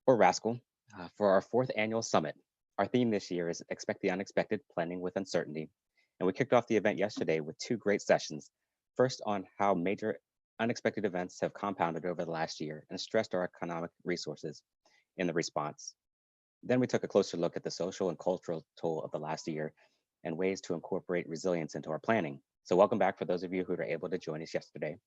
or RASCL, for our fourth annual summit. Our theme this year is Expect the Unexpected, Planning with Uncertainty. And we kicked off the event yesterday with two great sessions. First, on how major unexpected events have compounded over the last year and stressed our economic resources in the response. Then we took a closer look at the social and cultural toll of the last year and ways to incorporate resilience into our planning. So welcome back for those of you who were able to join us yesterday.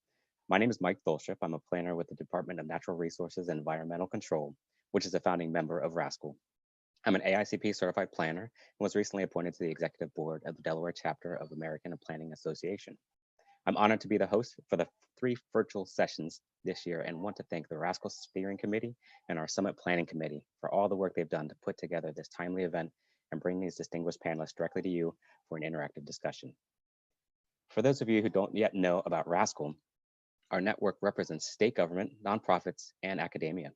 My name is Mike Tholstrup. I'm a planner with the Department of Natural Resources and Environmental Control, which is a founding member of RASCL. I'm an AICP certified planner and was recently appointed to the executive board of the Delaware chapter of American Planning Association. I'm honored to be the host for the 3 virtual sessions this year and want to thank the RASCL Steering Committee and our Summit Planning Committee for all the work they've done to put together this timely event and bring these distinguished panelists directly to you for an interactive discussion. For those of you who don't yet know about RASCL, our network represents state government, nonprofits, and academia.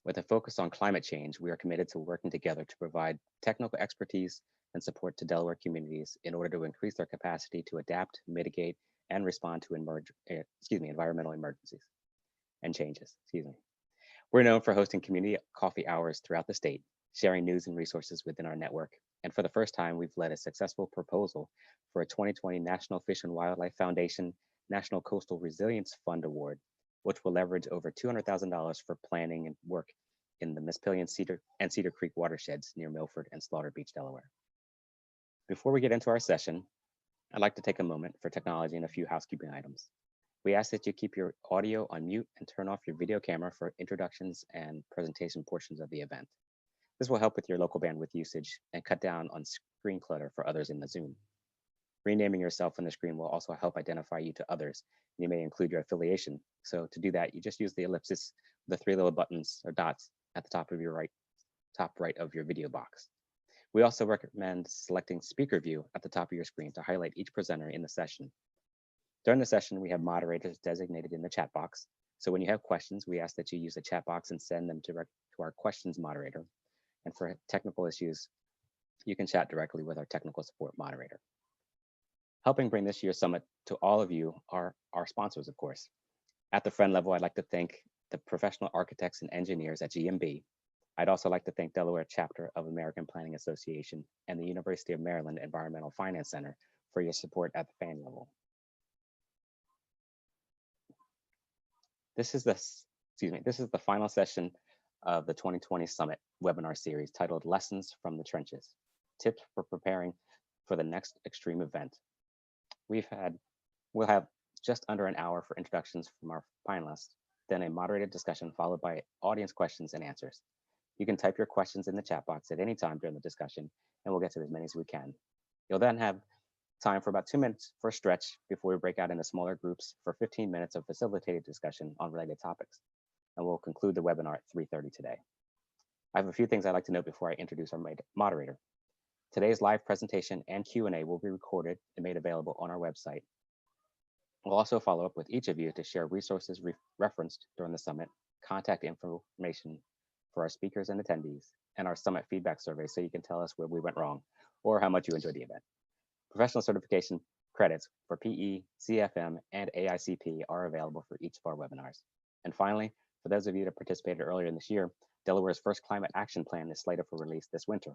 With a focus on climate change, we are committed to working together to provide technical expertise and support to Delaware communities in order to increase their capacity to adapt, mitigate, and respond to environmental emergencies and changes. We're known for hosting community coffee hours throughout the state, sharing news and resources within our network. And for the first time, we've led a successful proposal for a 2020 National Fish and Wildlife Foundation National Coastal Resilience Fund Award, which will leverage over $200,000 for planning and work in the Mispillion and Cedar Creek watersheds near Milford and Slaughter Beach, Delaware. Before we get into our session, I'd like to take a moment for technology and a few housekeeping items. We ask that you keep your audio on mute and turn off your video camera for introductions and presentation portions of the event. This will help with your local bandwidth usage and cut down on screen clutter for others in the Zoom. Renaming yourself on the screen will also help identify you to others. You may include your affiliation. So to do that, you just use the ellipsis, the 3 little buttons or dots at the top right of your video box. We also recommend selecting speaker view at the top of your screen to highlight each presenter in the session. During the session, we have moderators designated in the chat box. So when you have questions, we ask that you use the chat box and send them to our questions moderator. And for technical issues, you can chat directly with our technical support moderator. Helping bring this year's summit to all of you are our sponsors, of course. At the friend level, I'd like to thank the professional architects and engineers at GMB. I'd also like to thank Delaware chapter of American Planning Association and the University of Maryland Environmental Finance Center for your support at the fan level. This is the final session of the 2020 Summit webinar series titled Lessons from the Trenches, Tips for Preparing for the Next Extreme Event. We'll have just under an hour for introductions from our finalists, then a moderated discussion followed by audience questions and answers. You can type your questions in the chat box at any time during the discussion, and we'll get to as many as we can. You'll then have time for about 2 minutes for a stretch before we break out into smaller groups for 15 minutes of facilitated discussion on related topics. And we'll conclude the webinar at 3:30 today. I have a few things I'd like to note before I introduce our moderator. Today's live presentation and Q&A will be recorded and made available on our website. We'll also follow up with each of you to share resources referenced during the summit, contact information for our speakers and attendees, and our summit feedback survey so you can tell us where we went wrong or how much you enjoyed the event. Professional certification credits for PE, CFM, and AICP are available for each of our webinars. And finally, for those of you that participated earlier in this year, Delaware's first climate action plan is slated for release this winter.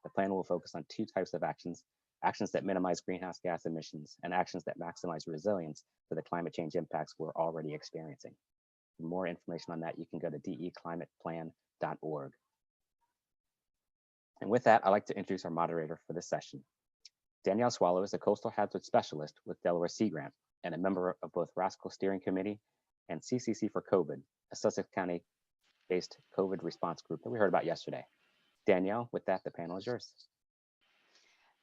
The plan will focus on 2 types of actions that minimize greenhouse gas emissions and actions that maximize resilience to the climate change impacts we're already experiencing. For more information on that, you can go to declimateplan.org. And with that, I'd like to introduce our moderator for this session. Danielle Swallow is a coastal hazard specialist with Delaware Sea Grant and a member of both RASCL Steering Committee and CCC for COVID, a Sussex County-based COVID response group that we heard about yesterday. Danielle, with that, the panel is yours.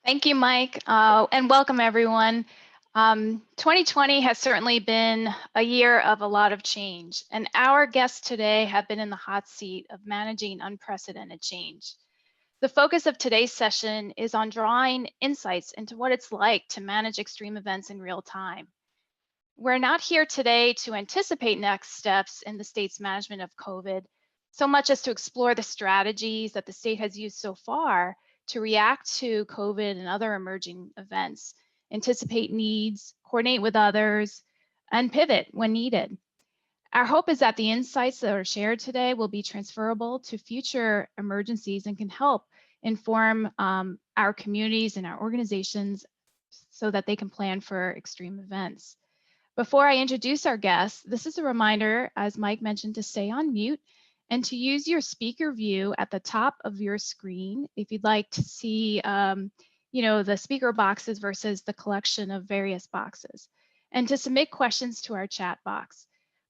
Thank you, Mike, and welcome everyone. 2020 has certainly been a year of a lot of change, and our guests today have been in the hot seat of managing unprecedented change. The focus of today's session is on drawing insights into what it's like to manage extreme events in real time. We're not here today to anticipate next steps in the state's management of COVID, so much as to explore the strategies that the state has used so far to react to COVID and other emerging events, anticipate needs, coordinate with others, and pivot when needed. Our hope is that the insights that are shared today will be transferable to future emergencies and can help inform our communities and our organizations so that they can plan for extreme events. Before I introduce our guests, this is a reminder, as Mike mentioned, to stay on mute and to use your speaker view at the top of your screen if you'd like to see the speaker boxes versus the collection of various boxes, and to submit questions to our chat box.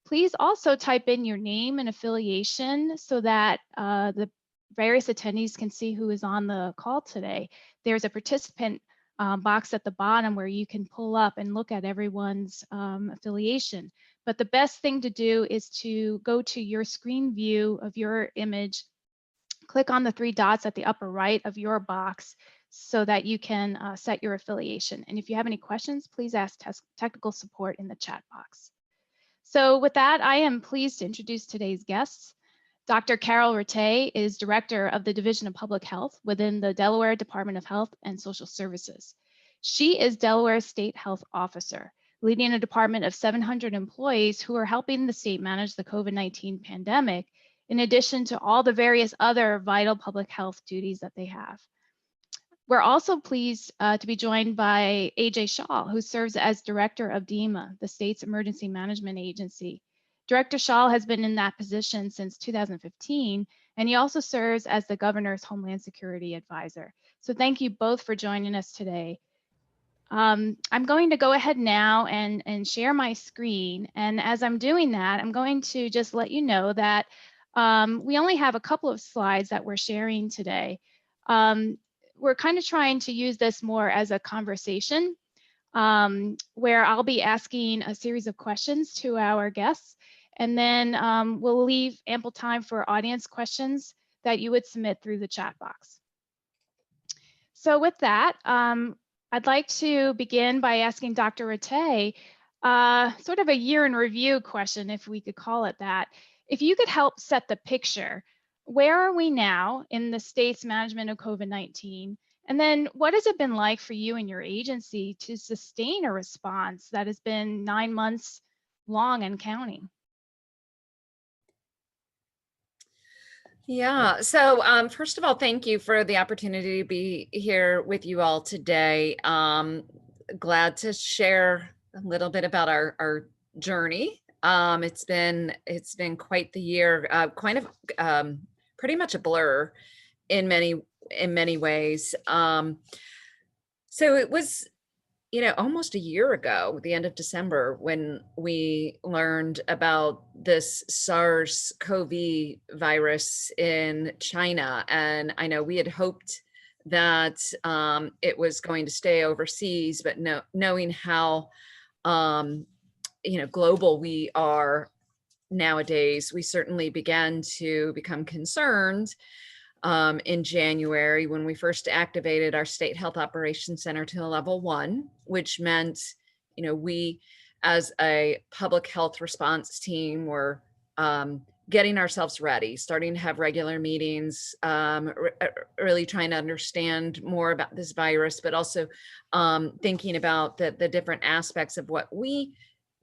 Please also type in your name and affiliation so that the various attendees can see who is on the call today. There's a participant box at the bottom where you can pull up and look at everyone's affiliation. But the best thing to do is to go to your screen view of your image, click on the three dots at the upper right of your box so that you can set your affiliation. And if you have any questions, please ask technical support in the chat box. So with that, I am pleased to introduce today's guests. Dr. Karyl Rattay is Director of the Division of Public Health within the Delaware Department of Health and Social Services. She is Delaware State Health Officer, leading a department of 700 employees who are helping the state manage the COVID-19 pandemic, in addition to all the various other vital public health duties that they have. We're also pleased to be joined by AJ Schall, who serves as Director of DEMA, the state's emergency management agency. Director Schall has been in that position since 2015, and he also serves as the Governor's Homeland Security Advisor. So thank you both for joining us today. I'm going to go ahead now and share my screen. And as I'm doing that, I'm going to just let you know that we only have a couple of slides that we're sharing today. We're kind of trying to use this more as a conversation where I'll be asking a series of questions to our guests, and then we'll leave ample time for audience questions that you would submit through the chat box. So with that, I'd like to begin by asking Dr. Rattay sort of a year in review question, if we could call it that. If you could help set the picture, where are we now in the state's management of COVID-19? And then what has it been like for you and your agency to sustain a response that has been 9 months long and counting? Yeah, so first of all, thank you for the opportunity to be here with you all today. Glad to share a little bit about our journey. It's been quite the year, kind of pretty much a blur in many ways. So it was, almost a year ago, the end of December, when we learned about this SARS-CoV virus in China. And I know we had hoped that it was going to stay overseas, but knowing how, global we are nowadays, we certainly began to become concerned in January when we first activated our State Health Operations Center to level 1, which meant, we as a public health response team were getting ourselves ready, starting to have regular meetings, really trying to understand more about this virus, but also thinking about the different aspects of what we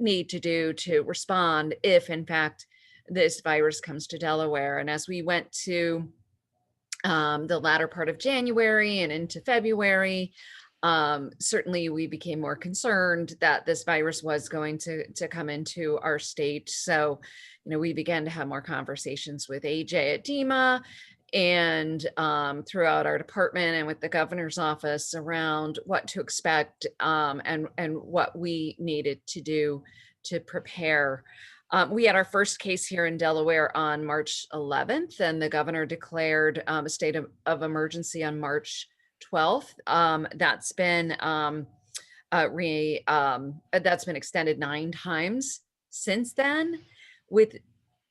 need to do to respond if, in fact, this virus comes to Delaware. And as we went to the latter part of January and into February, certainly we became more concerned that this virus was going to come into our state. So, we began to have more conversations with AJ at DEMA and throughout our department and with the governor's office around what to expect and what we needed to do to prepare. We had our first case here in Delaware on March 11th, and the governor declared a state of emergency on March 12th. That's been extended 9 times since then, with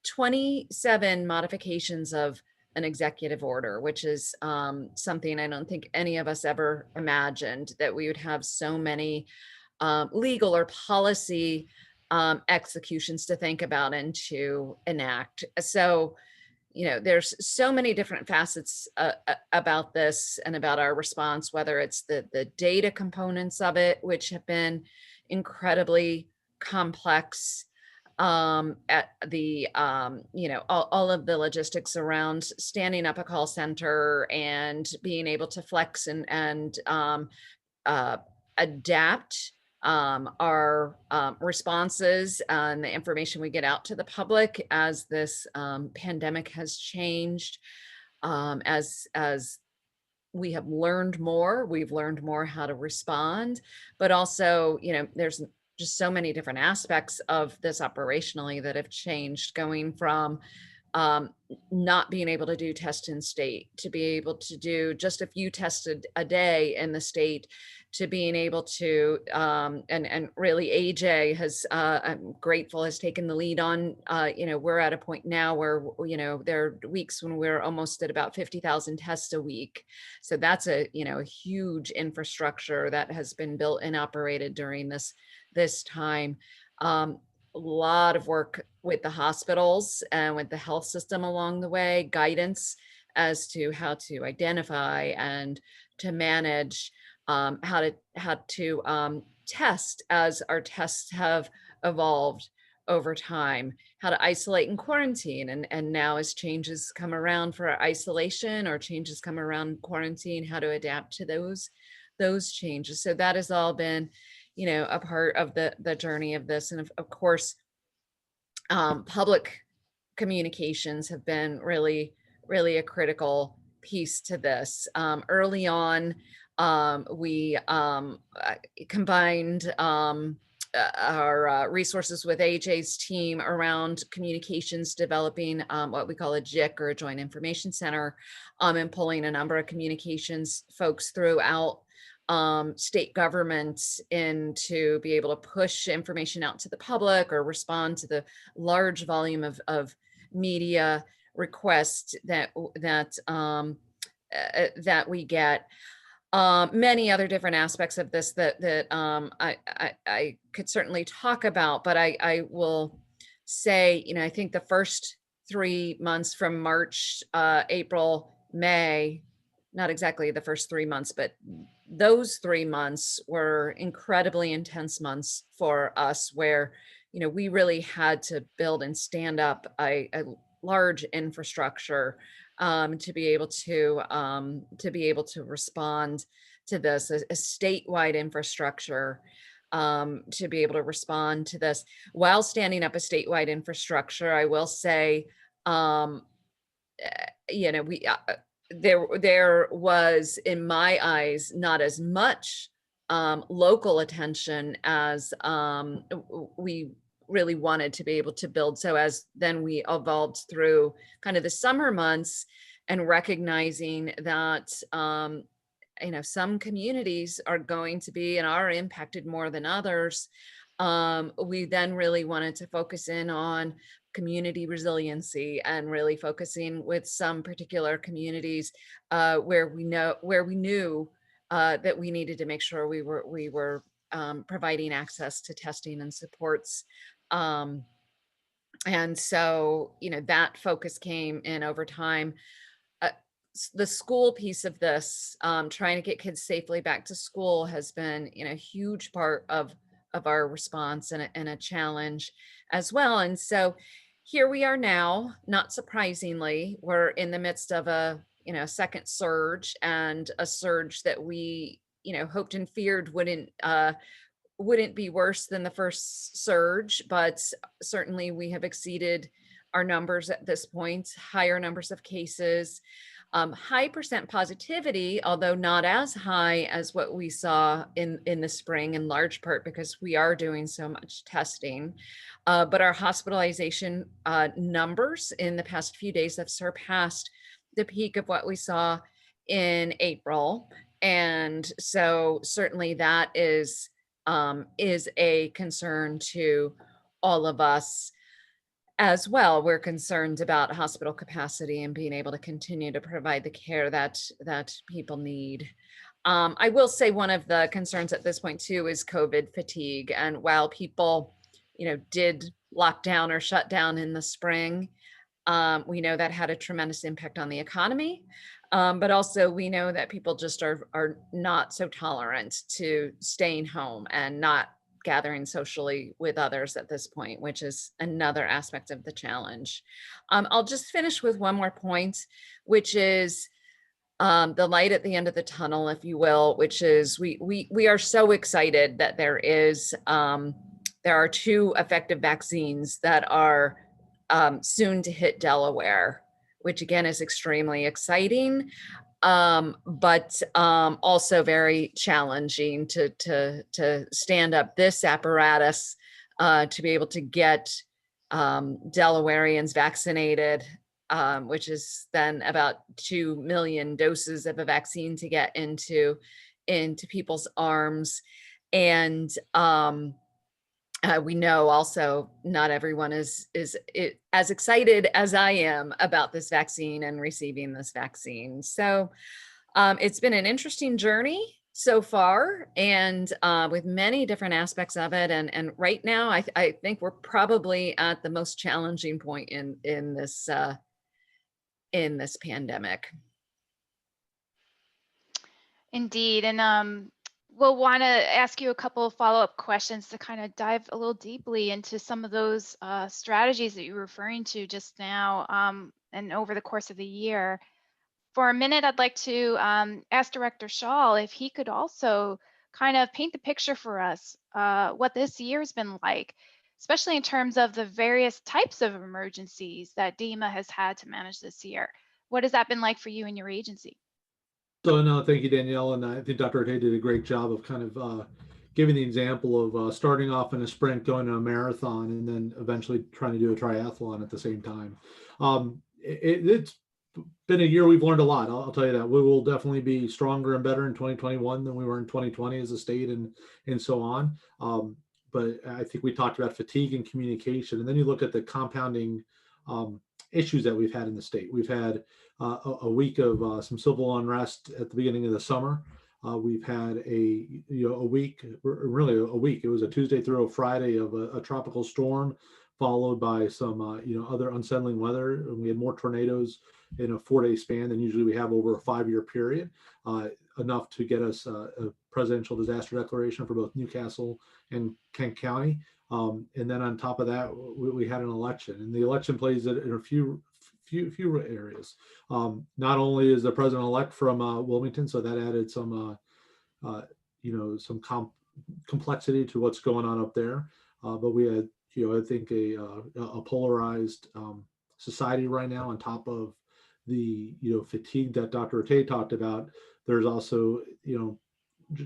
27 modifications of an executive order, which is something I don't think any of us ever imagined, that we would have so many legal or policy executions to think about and to enact. So, there's so many different facets about this and about our response, whether it's the data components of it, which have been incredibly complex, at the, all of the logistics around standing up a call center and being able to flex and adapt our responses and the information we get out to the public as this pandemic has changed. As we have learned more, we've learned more how to respond, but also, there's just so many different aspects of this operationally that have changed, going from not being able to do test in state to be able to do just a few tests a day in the state, to being able to and really AJ has I'm grateful, has taken the lead on we're at a point now where there are weeks when we're almost at about 50,000 tests a week. So that's a huge infrastructure that has been built and operated during this time. A lot of work with the hospitals and with the health system along the way, guidance as to how to identify and to manage, how to test as our tests have evolved over time, how to isolate and quarantine. And now as changes come around for isolation or changes come around quarantine, how to adapt to those changes. So that has all been a part of the journey of this. And of course, public communications have been really a critical piece to this. Early on, we combined our resources with AJ's team around communications, developing what we call a JIC, or a Joint Information Center, and pulling a number of communications folks throughout state governments in to be able to push information out to the public or respond to the large volume of media requests that we get. Many other different aspects of this that I could certainly talk about, but I will say, I think the first 3 months from March, April, May, not exactly the first 3 months, but those 3 months were incredibly intense months for us, where we really had to build and stand up a large infrastructure to be able to respond to this, a statewide infrastructure to be able to respond to this. While standing up a statewide infrastructure, I will say, there was, in my eyes, not as much local attention as we really wanted to be able to build. So as then we evolved through kind of the summer months and recognizing that some communities are going to be and are impacted more than others, we then really wanted to focus in on community resiliency and really focusing with some particular communities where we knew that we needed to make sure we were providing access to testing and supports. And so, that focus came in over time. The school piece of this, trying to get kids safely back to school, has been, a huge part of our response and a challenge as well. And so here we are now, not surprisingly, we're in the midst of a second surge, and a surge that we hoped and feared wouldn't be worse than the first surge, but certainly we have exceeded our numbers at this point, higher numbers of cases, high percent positivity, although not as high as what we saw in the spring, in large part because we are doing so much testing. But our hospitalization numbers in the past few days have surpassed the peak of what we saw in April. And so certainly that is a concern to all of us as well. We're concerned about hospital capacity and being able to continue to provide the care that people need. I will say one of the concerns at this point too is COVID fatigue. And while people, did lock down or shut down in the spring, we know that had a tremendous impact on the economy. But also we know that people just are not so tolerant to staying home and not gathering socially with others at this point, which is another aspect of the challenge. I'll just finish with one more point, which is the light at the end of the tunnel, if you will, which is we are so excited that there are 2 effective vaccines that are soon to hit Delaware, which again is extremely exciting, but also very challenging to stand up this apparatus to be able to get Delawareans vaccinated, which is then about 2 million doses of a vaccine to get into people's arms. And we know also not everyone is as excited as I am about this vaccine and receiving this vaccine. So it's been an interesting journey so far, and with many different aspects of it. And right now, I think we're probably at the most challenging point in this pandemic. Indeed. And we'll want to ask you a couple of follow-up questions to kind of dive a little deeply into some of those strategies that you were referring to just now and over the course of the year. For a minute, I'd like to ask Director Schall if he could also kind of paint the picture for us what this year's been like, especially in terms of the various types of emergencies that DEMA has had to manage this year. What has that been like for you and your agency? So no, thank you, Danielle. And I think Dr. Rattay did a great job of kind of giving the example of starting off in a sprint, going to a marathon, and then eventually trying to do a triathlon at the same time. It's been a year we've learned a lot. I'll tell you that. We will definitely be stronger and better in 2021 than we were in 2020 as a state and so on. But I think we talked about fatigue and communication. And then you look at the compounding issues that we've had in the state. We've had a week of some civil unrest at the beginning of the summer. We've had a week, really a week. It was a Tuesday through a Friday of a tropical storm, followed by some other unsettling weather. And we had more tornadoes in a 4-day span than usually we have over a 5-year period, enough to get us a presidential disaster declaration for both Newcastle and Kent County. And then on top of that, we had an election, and the election plays in a few areas. Not only is the president-elect from Wilmington, so that added some complexity to what's going on up there. But we had, I think a polarized society right now. On top of the fatigue that Dr. Rattay talked about, there's also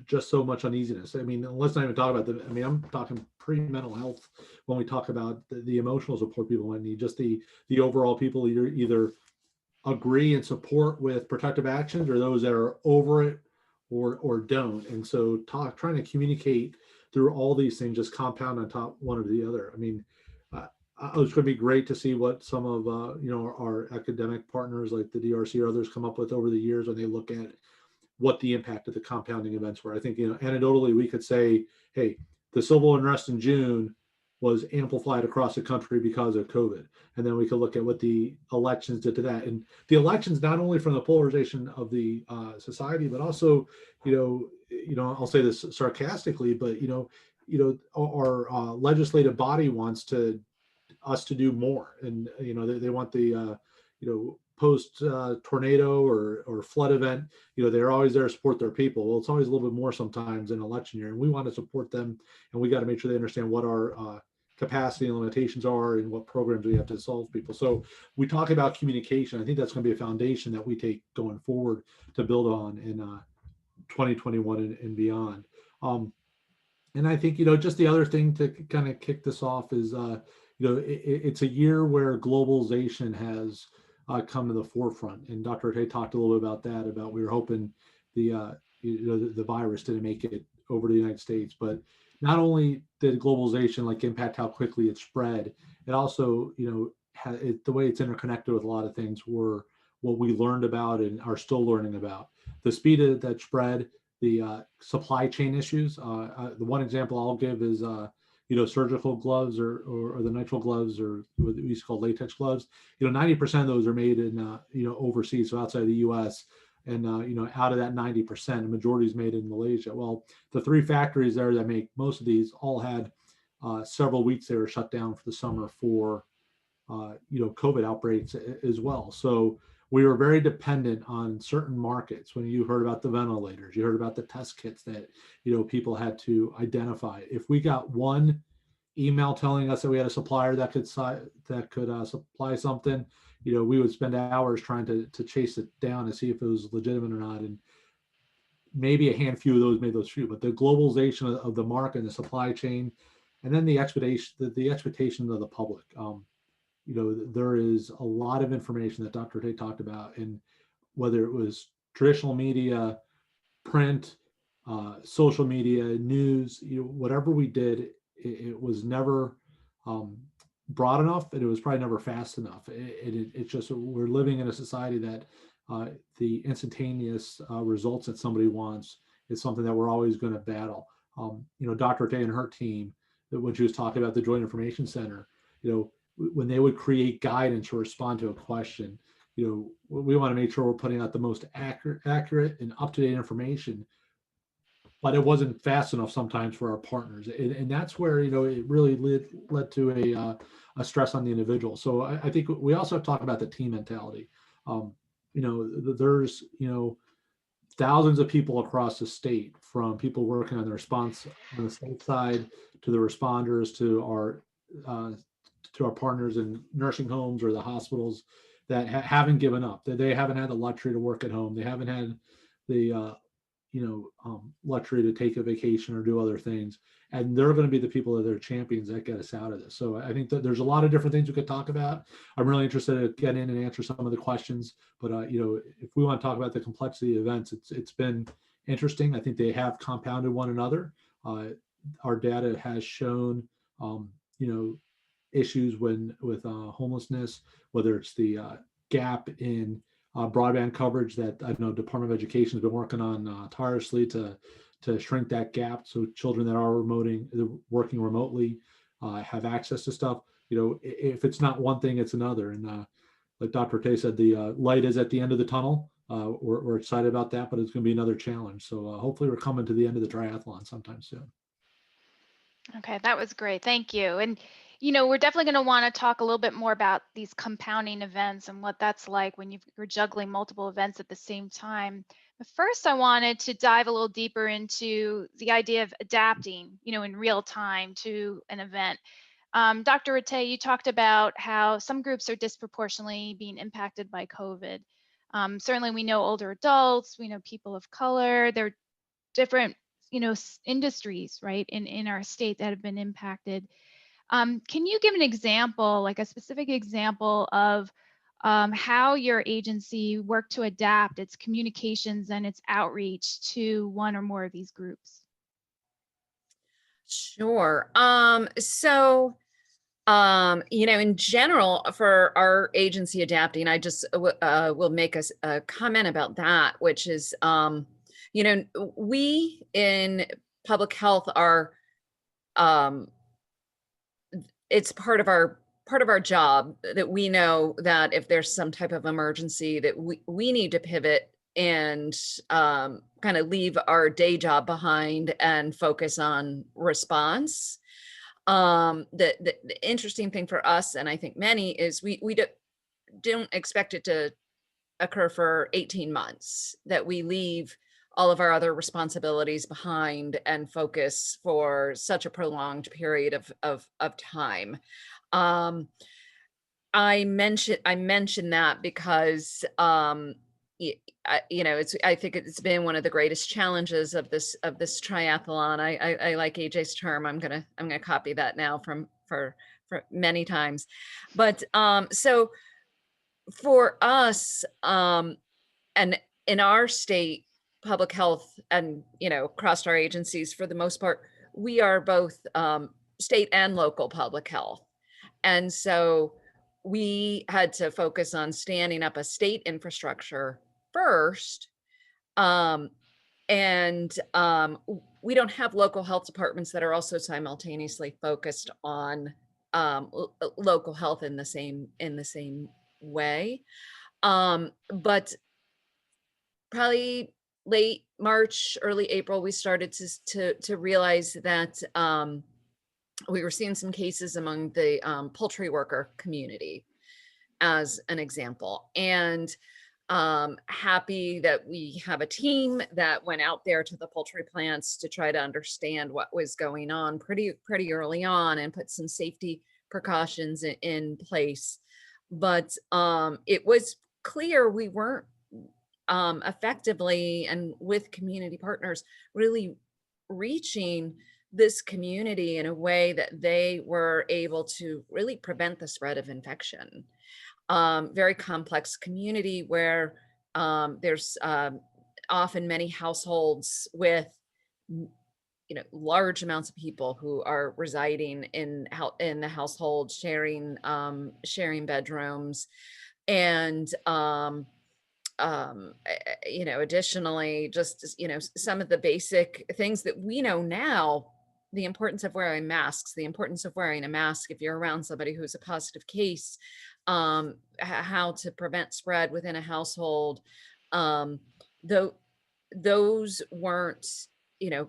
just so much uneasiness. I mean, let's not even talk about I'm talking pre-mental health when we talk about the emotional support people might need. Just the overall people either agree and support with protective actions, or those that are over it or don't. And so trying to communicate through all these things just compound on top one or the other. I mean, it's going to be great to see what some of our academic partners like the DRC or others come up with over the years when they look at what the impact of the compounding events were. I think, anecdotally, we could say, hey, the civil unrest in June was amplified across the country because of COVID. And then we could look at what the elections did to that. And the elections, not only from the polarization of the society, but also, I'll say this sarcastically, but, our legislative body wants us to do more. And, they want the, post tornado or flood event, they're always there to support their people. Well, it's always a little bit more sometimes in election year, and we want to support them, and we got to make sure they understand what our capacity and limitations are and what programs we have to solve people. So we talk about communication. I think that's going to be a foundation that we take going forward to build on in 2021 and beyond. And I think, just the other thing to kind of kick this off is, it's a year where globalization has come to the forefront, and Dr. Rattay talked a little bit about that. About we were hoping the virus didn't make it over to the United States, but not only did globalization impact how quickly it spread, it also the way it's interconnected with a lot of things were what we learned about and are still learning about. The speed that spread, the supply chain issues. The one example I'll give is surgical gloves or the nitrile gloves, or what we used to call latex gloves. 90% of those are made in overseas, so outside the U.S. And, out of that 90%, the majority is made in Malaysia. Well, the 3 factories there that make most of these all had several weeks they were shut down for the summer for, COVID outbreaks as well. So we were very dependent on certain markets. When you heard about the ventilators, you heard about the test kits that, people had to identify. If we got one email telling us that we had a supplier that could supply something, we would spend hours trying to chase it down to see if it was legitimate or not. And maybe a handful of those made those few, but the globalization of the market and the supply chain, and then the expectation of the public. There is a lot of information that Dr. Rattay talked about, and whether it was traditional media, print, social media, news, whatever we did, it was never broad enough, and it was probably never fast enough. It's just, we're living in a society that the instantaneous results that somebody wants is something that we're always going to battle. Dr. Rattay and her team, when she was talking about the Joint Information Center, when they would create guidance or respond to a question, we want to make sure we're putting out the most accurate and up-to-date information, but it wasn't fast enough sometimes for our partners. And that's where, it really led to a stress on the individual. So I think we also have to talk about the team mentality. There's, thousands of people across the state, from people working on the response on the state side to the responders to our partners in nursing homes or the hospitals that haven't given up, that they haven't had the luxury to work at home. They haven't had the, luxury to take a vacation or do other things. And they're going to be the people that are champions that get us out of this. So I think that there's a lot of different things we could talk about. I'm really interested to get in and answer some of the questions, but if we want to talk about the complexity of events, it's been interesting. I think they have compounded one another. Our data has shown, issues with homelessness, whether it's the gap in broadband coverage that I know Department of Education has been working on tirelessly to shrink that gap, so children that are working remotely have access to stuff. If it's not one thing, it's another. And like Dr. Rattay said, the light is at the end of the tunnel. We're excited about that, but it's going to be another challenge. So hopefully we're coming to the end of the triathlon sometime soon. Okay, that was great. Thank you. And, we're definitely going to want to talk a little bit more about these compounding events and what that's like when you're juggling multiple events at the same time. But first, I wanted to dive a little deeper into the idea of adapting, in real time to an event. Dr. Rattay, you talked about how some groups are disproportionately being impacted by COVID. Certainly, we know older adults, we know people of color, there are different, industries, right, in our state that have been impacted. Can you give an example, like a specific example of how your agency worked to adapt its communications and its outreach to one or more of these groups? Sure. In general, for our agency adapting, I just will make a comment about that, which is, we in public health are, it's part of our job that we know that if there's some type of emergency that we need to pivot and kind of leave our day job behind and focus on response. The interesting thing for us, and I think many, is we don't expect it to occur for 18 months, that we leave all of our other responsibilities behind and focus for such a prolonged period of time. I mentioned that because I think it's been one of the greatest challenges of this triathlon. I like AJ's term. I'm gonna copy that now for many times. But so for us, and in our state, public health, and across our agencies, for the most part, we are both state and local public health, and so we had to focus on standing up a state infrastructure first, and we don't have local health departments that are also simultaneously focused on local health in the same way. But probably late March, early April, we started to realize that we were seeing some cases among the poultry worker community, as an example. And happy that we have a team that went out there to the poultry plants to try to understand what was going on pretty early on and put some safety precautions in place. But it was clear we weren't effectively and with community partners really reaching this community in a way that they were able to really prevent the spread of infection. Very complex community where there's often many households with large amounts of people who are residing in the household, sharing bedrooms, and additionally, just some of the basic things that we know now: the importance of wearing masks, the importance of wearing a mask if you're around somebody who's a positive case, how to prevent spread within a household. Though those weren't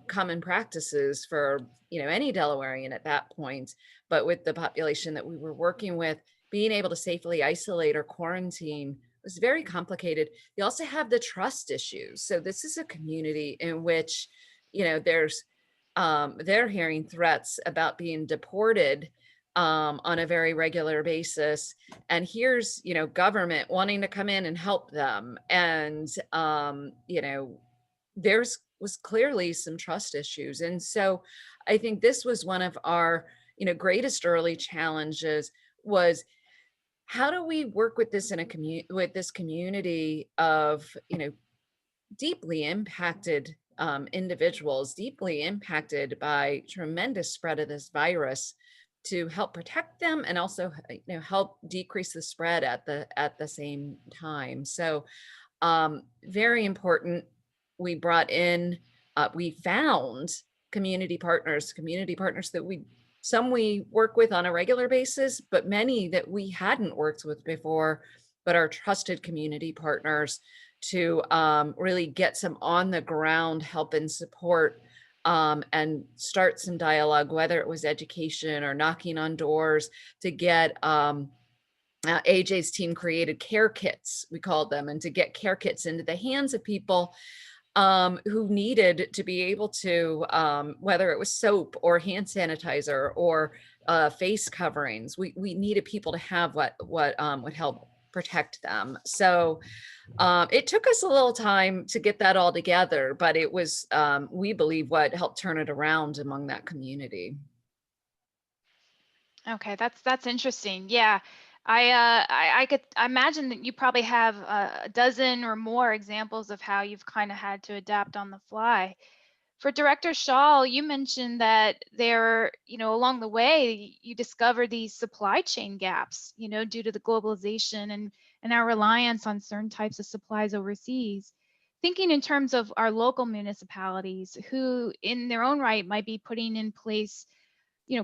common practices for any Delawarean at that point, but with the population that we were working with, being able to safely isolate or quarantine was very complicated. You also have the trust issues. So this is a community in which there's they're hearing threats about being deported on a very regular basis, and here's government wanting to come in and help them, and there's was clearly some trust issues. And so I think this was one of our greatest early challenges, was how do we work with this in this community of deeply impacted individuals, deeply impacted by tremendous spread of this virus, to help protect them and also help decrease the spread at the same time. So very important. We brought in, we found community partners that some we work with on a regular basis, but many that we hadn't worked with before, but are trusted community partners, to really get some on the ground help and support, and start some dialogue, whether it was education or knocking on doors, to get AJ's team created care kits, we called them, and to get care kits into the hands of people who needed to be able to, whether it was soap or hand sanitizer or face coverings, we needed people to have what would help protect them. So it took us a little time to get that all together, but it was, we believe, what helped turn it around among that community. Okay, that's interesting. Yeah, I could imagine that you probably have a dozen or more examples of how you've kind of had to adapt on the fly. For Director Schall, you mentioned that there, along the way, you discovered these supply chain gaps, due to the globalization and our reliance on certain types of supplies overseas. Thinking in terms of our local municipalities, who in their own right might be putting in place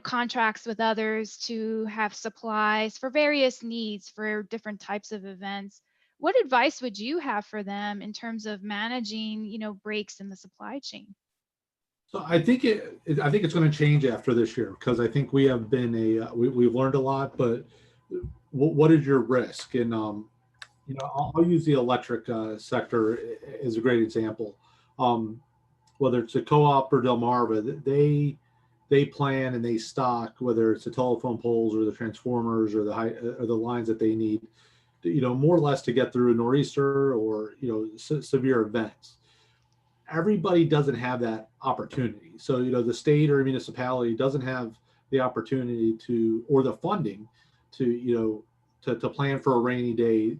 contracts with others to have supplies for various needs for different types of events. What advice would you have for them in terms of managing, breaks in the supply chain? So I think it's going to change after this year, because I think we have been we've learned a lot. But what is your risk? And I'll use the electric sector as a great example. Whether it's a co-op or Delmarva, they plan and they stock, whether it's the telephone poles or the transformers or the lines that they need, more or less to get through a nor'easter or severe events. Everybody doesn't have that opportunity. So the state or municipality doesn't have the opportunity to, or the funding to plan for a rainy day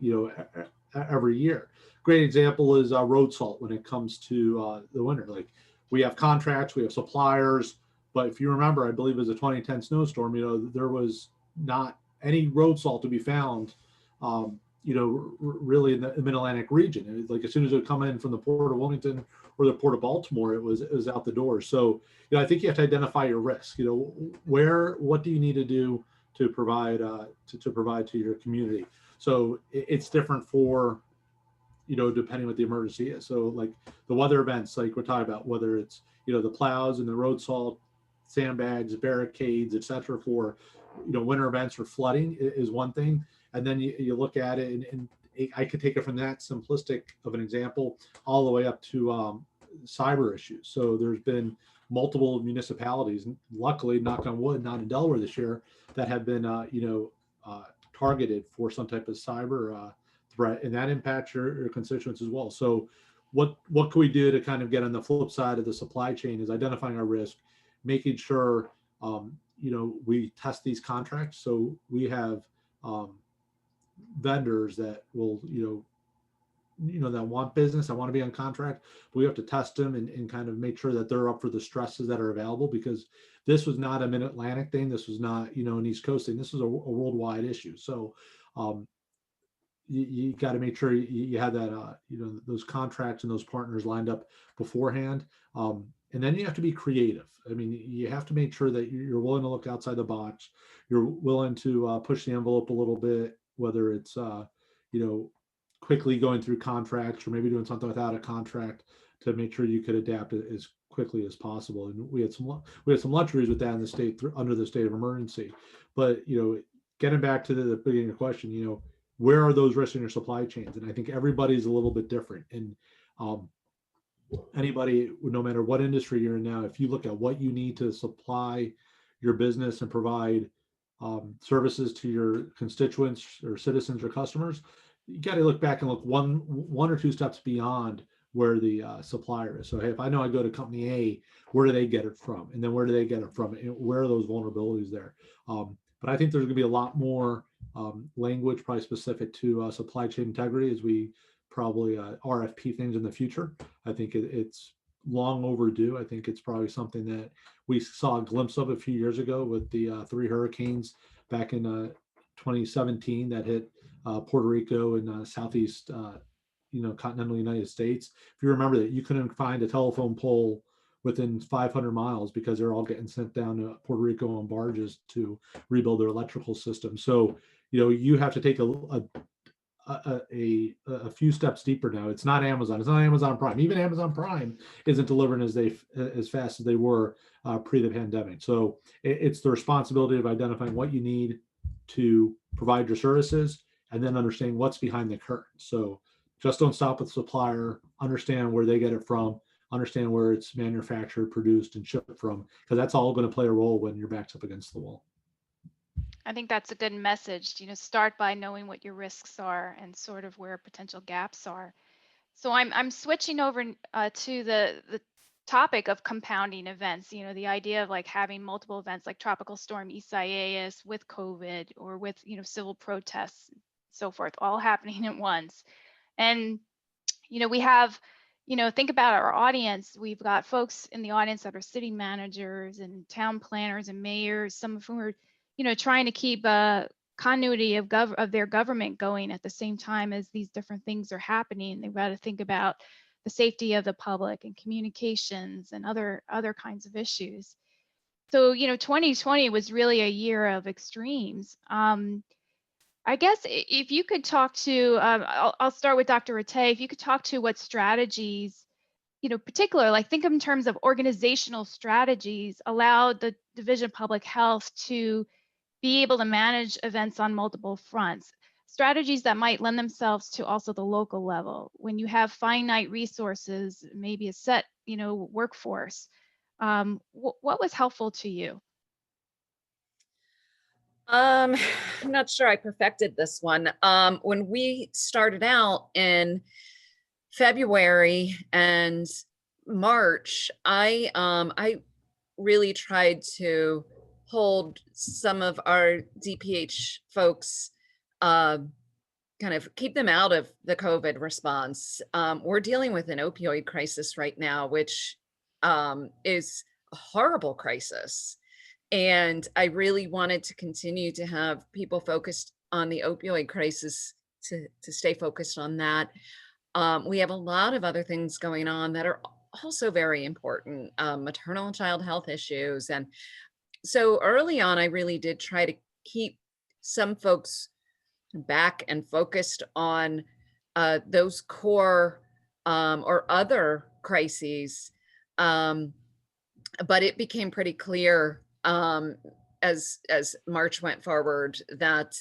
every year. Great example is road salt when it comes to the winter. Like, we have contracts, we have suppliers. But if you remember, I believe it was a 2010 snowstorm, there was not any road salt to be found, really in the Mid-Atlantic region. It was like, as soon as it would come in from the Port of Wilmington or the Port of Baltimore, it was out the door. So, I think you have to identify your risk. What do you need to do to provide to your community? So it's different for depending what the emergency is. So like the weather events, like we're talking about, whether it's, the plows and the road salt, sandbags, barricades, etc. for, winter events or flooding is one thing. And then you look at it and I could take it from that simplistic of an example all the way up to cyber issues. So there's been multiple municipalities, luckily, knock on wood, not in Delaware this year, that have been, targeted for some type of cyber threat, and that impacts your constituents as well. So what can we do to kind of get on the flip side of the supply chain is identifying our risk, making sure, we test these contracts. So we have vendors that will, that want business, that want to be on contract, but we have to test them and kind of make sure that they're up for the stresses that are available, because this was not a mid-Atlantic thing. This was not, an East Coast thing. This was a worldwide issue. So you got to make sure you have that, those contracts and those partners lined up beforehand. And then you have to be creative. I mean, you have to make sure that you're willing to look outside the box. You're willing to push the envelope a little bit, whether it's, quickly going through contracts or maybe doing something without a contract to make sure you could adapt it as quickly as possible. And we had some luxuries with that in the state under the state of emergency. But getting back to the beginning of the question, where are those risks in your supply chains? And I think everybody's a little bit different. And anybody, no matter what industry you're in now, if you look at what you need to supply your business and provide services to your constituents or citizens or customers, you got to look back and look one or two steps beyond where the supplier is. So hey, if I know I go to company A, where do they get it from? And then where do they get it from? And where are those vulnerabilities there? But I think there's going to be a lot more language probably specific to supply chain integrity as we probably RFP things in the future. I think it's long overdue. I think it's probably something that we saw a glimpse of a few years ago with the 3 hurricanes back in 2017 that hit Puerto Rico and southeast, continental United States. If you remember that, you couldn't find a telephone pole within 500 miles because they're all getting sent down to Puerto Rico on barges to rebuild their electrical system. So, you have to take a few steps deeper now. It's not Amazon. It's not Amazon Prime. Even Amazon Prime isn't delivering as fast as they were pre the pandemic. So it's the responsibility of identifying what you need to provide your services and then understanding what's behind the curtain. So just don't stop with the supplier, understand where they get it from, understand where it's manufactured, produced, and shipped from, because that's all going to play a role when you're backed up against the wall. I think that's a good message. Start by knowing what your risks are and sort of where potential gaps are. So I'm switching over to the topic of compounding events. The idea of like having multiple events like Tropical Storm Isaias with COVID or with civil protests, so forth, all happening at once. And we have, think about our audience. We've got folks in the audience that are city managers and town planners and mayors, some of whom are trying to keep continuity of their government going at the same time as these different things are happening. They've got to think about the safety of the public and communications and other kinds of issues. So 2020 was really a year of extremes. I guess if you could talk to, I'll start with Dr. Rattay. If you could talk to what strategies, particular, like think in terms of organizational strategies, allowed the Division of Public Health to be able to manage events on multiple fronts, strategies that might lend themselves to also the local level. When you have finite resources, maybe a set, workforce, what was helpful to you? I'm not sure I perfected this one. When we started out in February and March, I really tried to hold some of our DPH folks, kind of keep them out of the COVID response. We're dealing with an opioid crisis right now, which is a horrible crisis. And I really wanted to continue to have people focused on the opioid crisis to stay focused on that. We have a lot of other things going on that are also very important, maternal and child health issues. And so early on, I really did try to keep some folks back and focused on those core or other crises. But it became pretty clear as March went forward that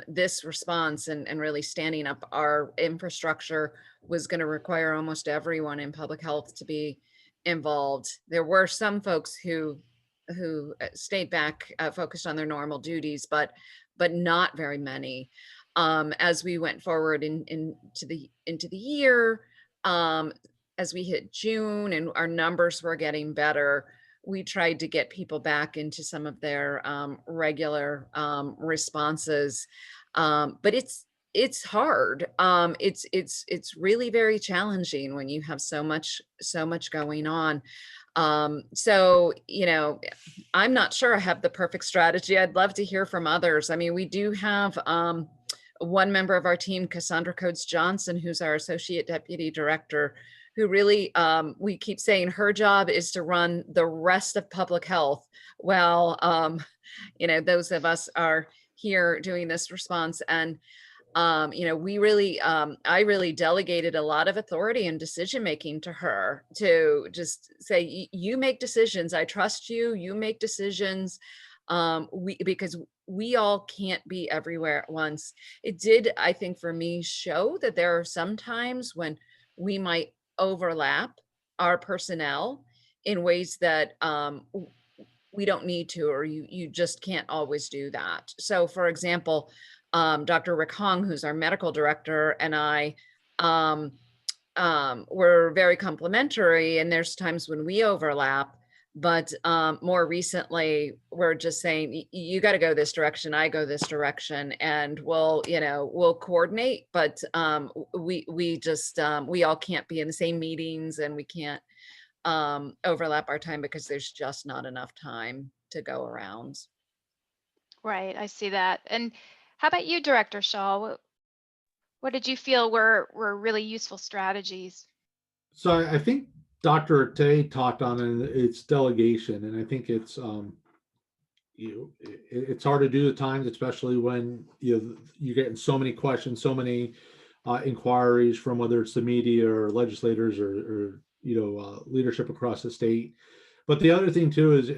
this response and really standing up our infrastructure was going to require almost everyone in public health to be involved. There were some folks who stayed back, focused on their normal duties, but not very many. As we went forward into the year, as we hit June and our numbers were getting better, we tried to get people back into some of their regular responses. But it's hard. It's really very challenging when you have so much going on. So, I'm not sure I have the perfect strategy. I'd love to hear from others. I mean, we do have one member of our team, Cassandra Coates Johnson, who's our Associate Deputy Director, who really, we keep saying her job is to run the rest of public health. Well, those of us are here doing this response. And, we really, I really delegated a lot of authority and decision-making to her to just say, you make decisions. I trust you, you make decisions. Because we all can't be everywhere at once. It did, I think, for me, show that there are some times when we might overlap our personnel in ways that we don't need to, or you just can't always do that. So for example, Dr. Rick Hong, who's our medical director, and I were very complementary, and there's times when we overlap. But more recently, we're just saying, you got to go this direction, I go this direction, and we'll coordinate. But we just we all can't be in the same meetings, and we can't overlap our time because there's just not enough time to go around. Right, I see that. And how about you, Director Schall? What did you feel were really useful strategies? So I think Dr. Rattay talked on its delegation, and I think it's it's hard to do at times, especially when you're getting so many questions, so many inquiries from whether it's the media or legislators or leadership across the state. But the other thing too is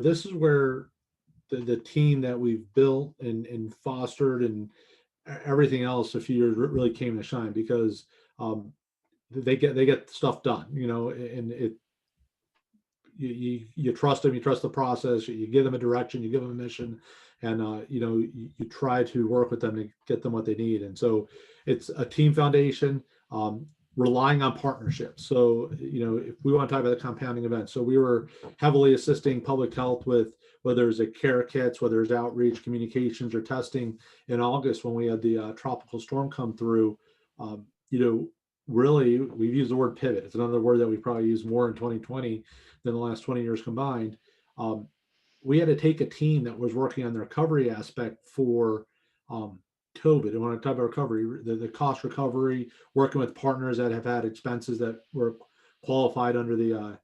this is where the team that we've built and fostered and everything else a few years really came to shine, because they get stuff done, and you trust them, you trust the process, you give them a direction, you give them a mission, and you try to work with them to get them what they need. And so it's a team foundation, relying on partnerships. So if we want to talk about the compounding event, so we were heavily assisting public health with whether it's a care kits, whether it's outreach, communications, or testing. In August, when we had the tropical storm come through, really, we've used the word pivot. It's another word that we probably use more in 2020 than the last 20 years combined. We had to take a team that was working on the recovery aspect for COVID. And when I talk about recovery, the cost recovery, working with partners that have had expenses that were qualified under the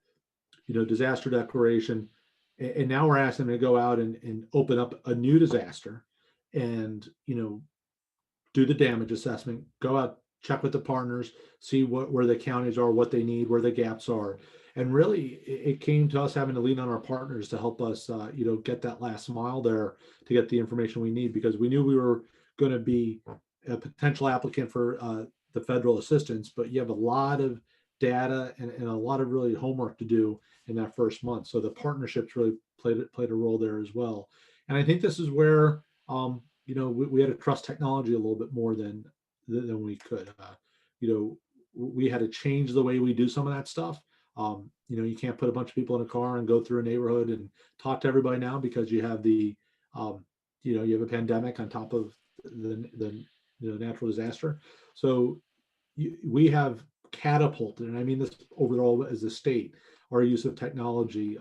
disaster declaration. And now we're asking them to go out and open up a new disaster and do the damage assessment, go out, check with the partners, see where the counties are, what they need, where the gaps are. And really, it came to us having to lean on our partners to help us, get that last mile there to get the information we need, because we knew we were going to be a potential applicant for the federal assistance, but you have a lot of data and a lot of really homework to do in that first month. So the partnerships really played a role there as well. And I think this is where, we had to trust technology a little bit more than we could. We had to change the way we do some of that stuff. You can't put a bunch of people in a car and go through a neighborhood and talk to everybody now, because you have you have a pandemic on top of the natural disaster. So we have catapulted, and I mean this overall as a state, our use of technology,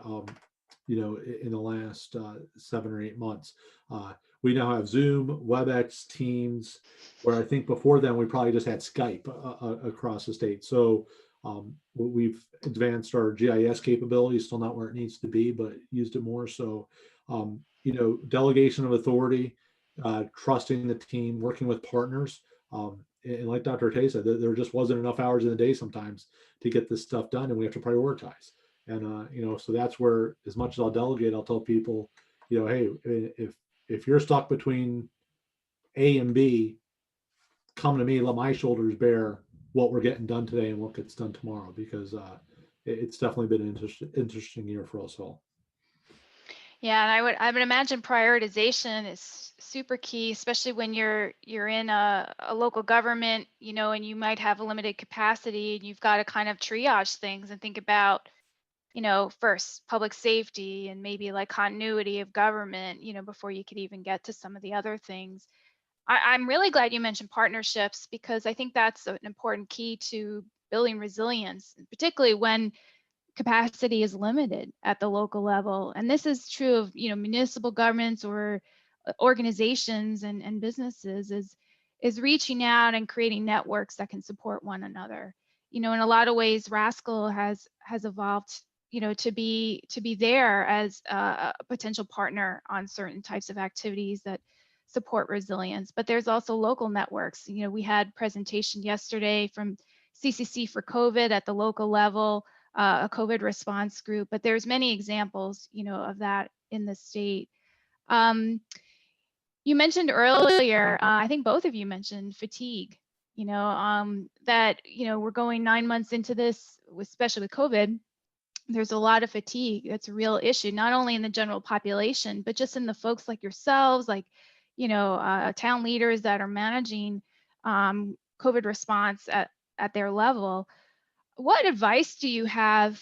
in the last 7 or 8 months. We now have Zoom, WebEx, Teams, where I think before then we probably just had Skype across the state. So we've advanced our GIS capability, still not where it needs to be, but used it more. So, delegation of authority, trusting the team, working with partners. and like Dr. Tay said, there just wasn't enough hours in the day sometimes to get this stuff done, and we have to prioritize. And so that's where, as much as I'll delegate, I'll tell people, hey, if you're stuck between A and B, come to me, let my shoulders bear what we're getting done today and what gets done tomorrow, because it's definitely been an interesting year for us all. Yeah, and I would imagine prioritization is super key, especially when you're in a local government, and you might have a limited capacity, and you've got to kind of triage things and think about, first public safety and maybe like continuity of government, before you could even get to some of the other things. I'm really glad you mentioned partnerships, because I think that's an important key to building resilience, particularly when capacity is limited at the local level. And this is true of, municipal governments or organizations and businesses, is reaching out and creating networks that can support one another. In a lot of ways, RASCL has evolved, to be there as a potential partner on certain types of activities that support resilience. But there's also local networks. We had presentation yesterday from CCC for COVID at the local level, a COVID response group, but there's many examples, of that in the state. You mentioned earlier, I think both of you mentioned fatigue, that, we're going 9 months into this, especially with COVID. There's a lot of fatigue. That's a real issue, not only in the general population, but just in the folks like yourselves, like, town leaders that are managing COVID response at their level. What advice do you have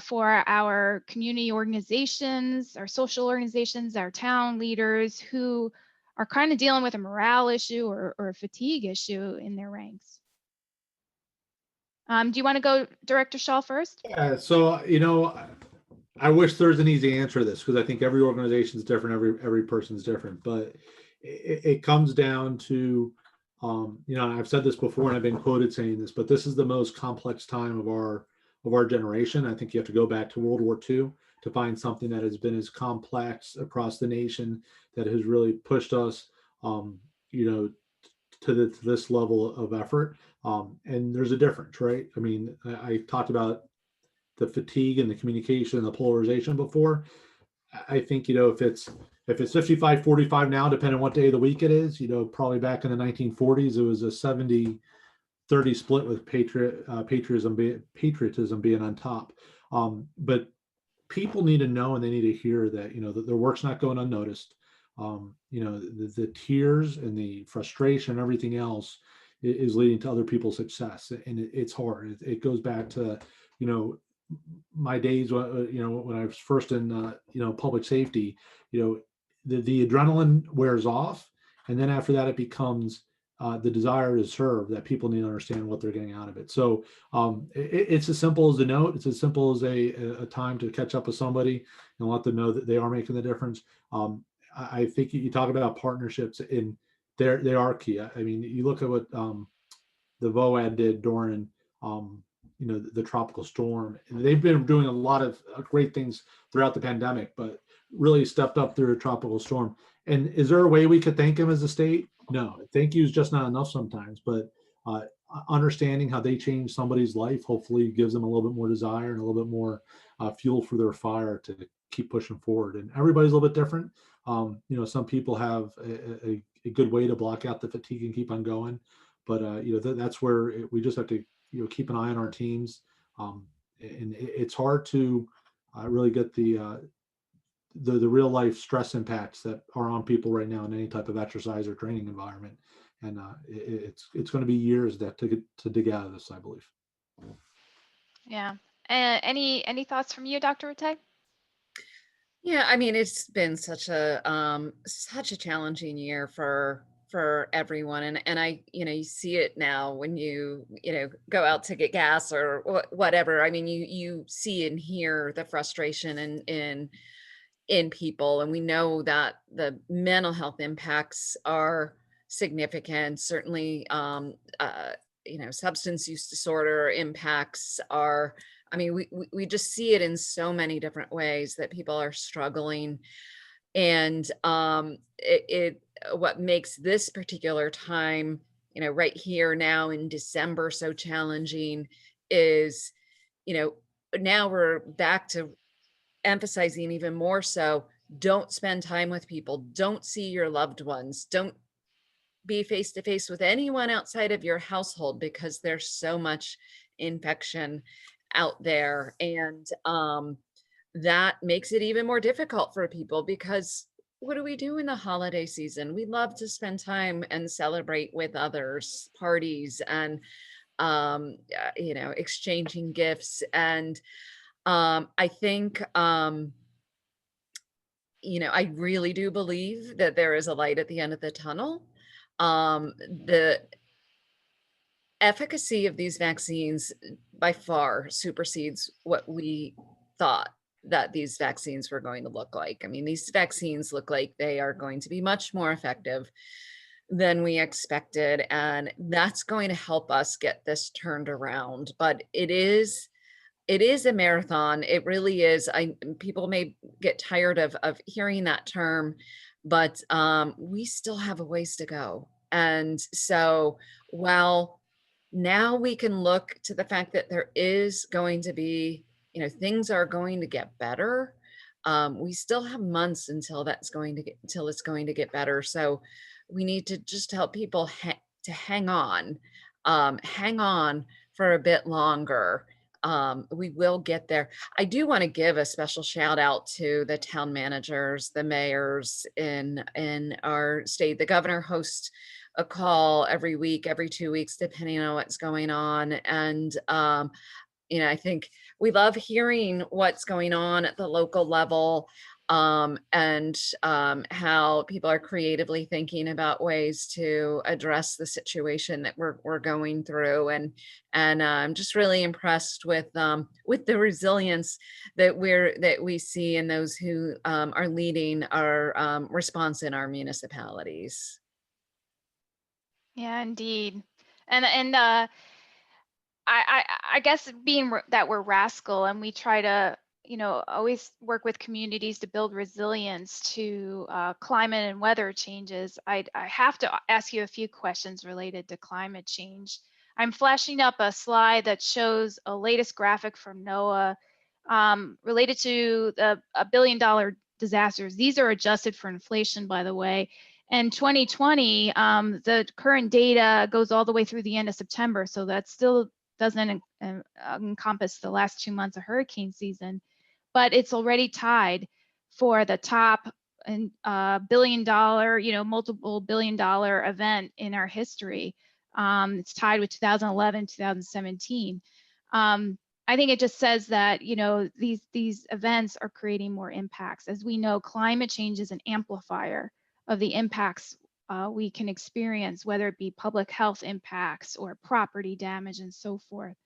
for our community organizations, our social organizations, our town leaders who are kind of dealing with a morale issue or a fatigue issue in their ranks? Do you want to go, Director Schall, first? Yeah, so I wish there's an easy answer to this, because I think every organization is different, every person's different, but it comes down to I've said this before and I've been quoted saying this, but this is the most complex time of our generation. I think you have to go back to World War II to find something that has been as complex across the nation, that has really pushed us to this level of effort. And there's a difference, right? I mean, I talked about the fatigue and the communication and the polarization before. I think, if it's 55-45 now, depending on what day of the week it is, probably back in the 1940s, it was a 70-30 split with patriotism being on top. But people need to know, and they need to hear that, that their work's not going unnoticed. The tears and the frustration and everything else is leading to other people's success. And it's hard. It goes back to, my days, when I was first in, public safety, the adrenaline wears off. And then after that, it becomes the desire to serve, that people need to understand what they're getting out of it. So it's as simple as a note. It's as simple as a time to catch up with somebody and let them know that they are making the difference. I think you talk about partnerships, and they are key. I mean, you look at what the VOAD did during the tropical storm. They've been doing a lot of great things throughout the pandemic, but really stepped up through a tropical storm. And is there a way we could thank them as a state? No, thank you is just not enough sometimes, but understanding how they changed somebody's life hopefully gives them a little bit more desire and a little bit more fuel for their fire to keep pushing forward. And everybody's a little bit different. Some people have a good way to block out the fatigue and keep on going, but that's where we just have to keep an eye on our teams. And it's hard to really get the real life stress impacts that are on people right now in any type of exercise or training environment. And it's going to be years to dig out of this, I believe. Yeah. Any thoughts from you, Dr. Rattay? Yeah, I mean, it's been such a challenging year for everyone, and I you see it now when you go out to get gas or whatever. I mean, you see and hear the frustration in people, and we know that the mental health impacts are significant. Certainly, substance use disorder impacts are. I mean, we just see it in so many different ways that people are struggling, and what makes this particular time right here now in December so challenging is, now we're back to emphasizing even more so, don't spend time with people, don't see your loved ones, don't be face to face with anyone outside of your household, because there's so much infection out there. And that makes it even more difficult for people, because what do we do in the holiday season? We love to spend time and celebrate with others, parties, and exchanging gifts. And I think I really do believe that there is a light at the end of the tunnel. The efficacy of these vaccines by far supersedes what we thought that these vaccines were going to look like. I mean, these vaccines look like they are going to be much more effective than we expected, and that's going to help us get this turned around. But it is a marathon. It really is. People may get tired of hearing that term, but we still have a ways to go. And so while now we can look to the fact that there is going to be, things are going to get better, we still have months until it's going to get better. So we need to just help people to hang on for a bit longer. We will get there. I do want to give a special shout out to the town managers, the mayors in our state. The governor hosts a call every week, every 2 weeks, depending on what's going on. And, I think we love hearing what's going on at the local level, and how people are creatively thinking about ways to address the situation that we're going through. And I'm just really impressed with the resilience that we see in those who are leading our response in our municipalities. Yeah, indeed. And I guess being that we're RASCL and we try to, always work with communities to build resilience to climate and weather changes, I have to ask you a few questions related to climate change. I'm flashing up a slide that shows a latest graphic from NOAA related to the $1 billion disasters. These are adjusted for inflation, by the way. And 2020, the current data goes all the way through the end of September, so that still doesn't encompass the last 2 months of hurricane season, but it's already tied for the top $1 billion, multiple $1 billion event in our history. It's tied with 2011, 2017. I think it just says that, these events are creating more impacts. As we know, climate change is an amplifier of the impacts we can experience, whether it be public health impacts or property damage and so forth.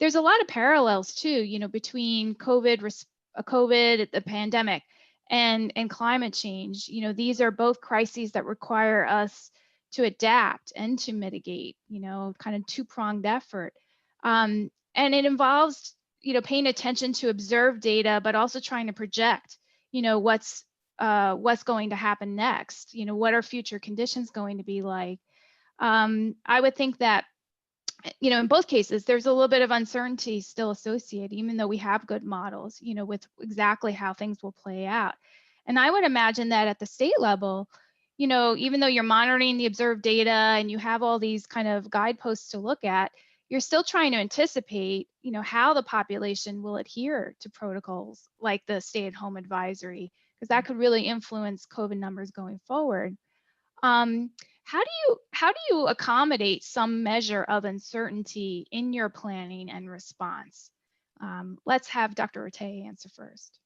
There's a lot of parallels too, between COVID, the pandemic, and climate change. These are both crises that require us to adapt and to mitigate, kind of two-pronged effort. And it involves, paying attention to observed data, but also trying to project, what's going to happen next. What are future conditions going to be like? I would think that, in both cases, there's a little bit of uncertainty still associated, even though we have good models, with exactly how things will play out. And I would imagine that at the state level, even though you're monitoring the observed data and you have all these kind of guideposts to look at, you're still trying to anticipate, how the population will adhere to protocols like the stay-at-home advisory, because that could really influence COVID numbers going forward. How do you accommodate some measure of uncertainty in your planning and response? Let's have Dr. Rattay answer first.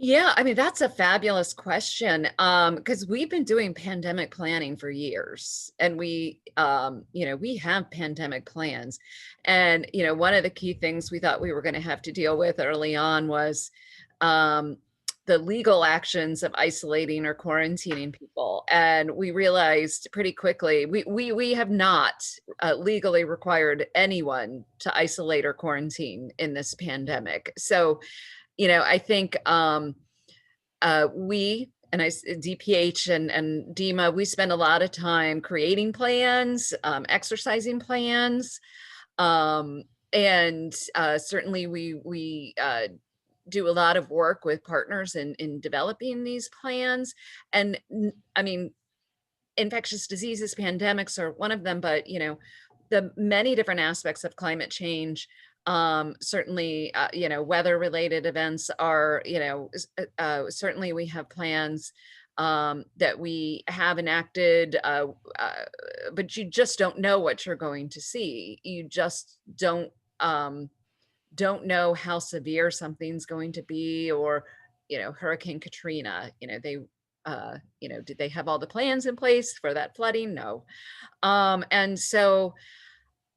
Yeah, I mean, that's a fabulous question, because we've been doing pandemic planning for years, and we have pandemic plans. And, one of the key things we thought we were going to have to deal with early on was the legal actions of isolating or quarantining people. And we realized pretty quickly, we have not legally required anyone to isolate or quarantine in this pandemic. So, I think we DPH and DEMA, we spend a lot of time creating plans, exercising plans. And certainly we do a lot of work with partners in developing these plans. And I mean, infectious diseases, pandemics are one of them, but the many different aspects of climate change, certainly, weather related events are, certainly we have plans that we have enacted, but you just don't know what you're going to see. You just don't know how severe something's going to be, or, Hurricane Katrina, did they have all the plans in place for that flooding? No. And so,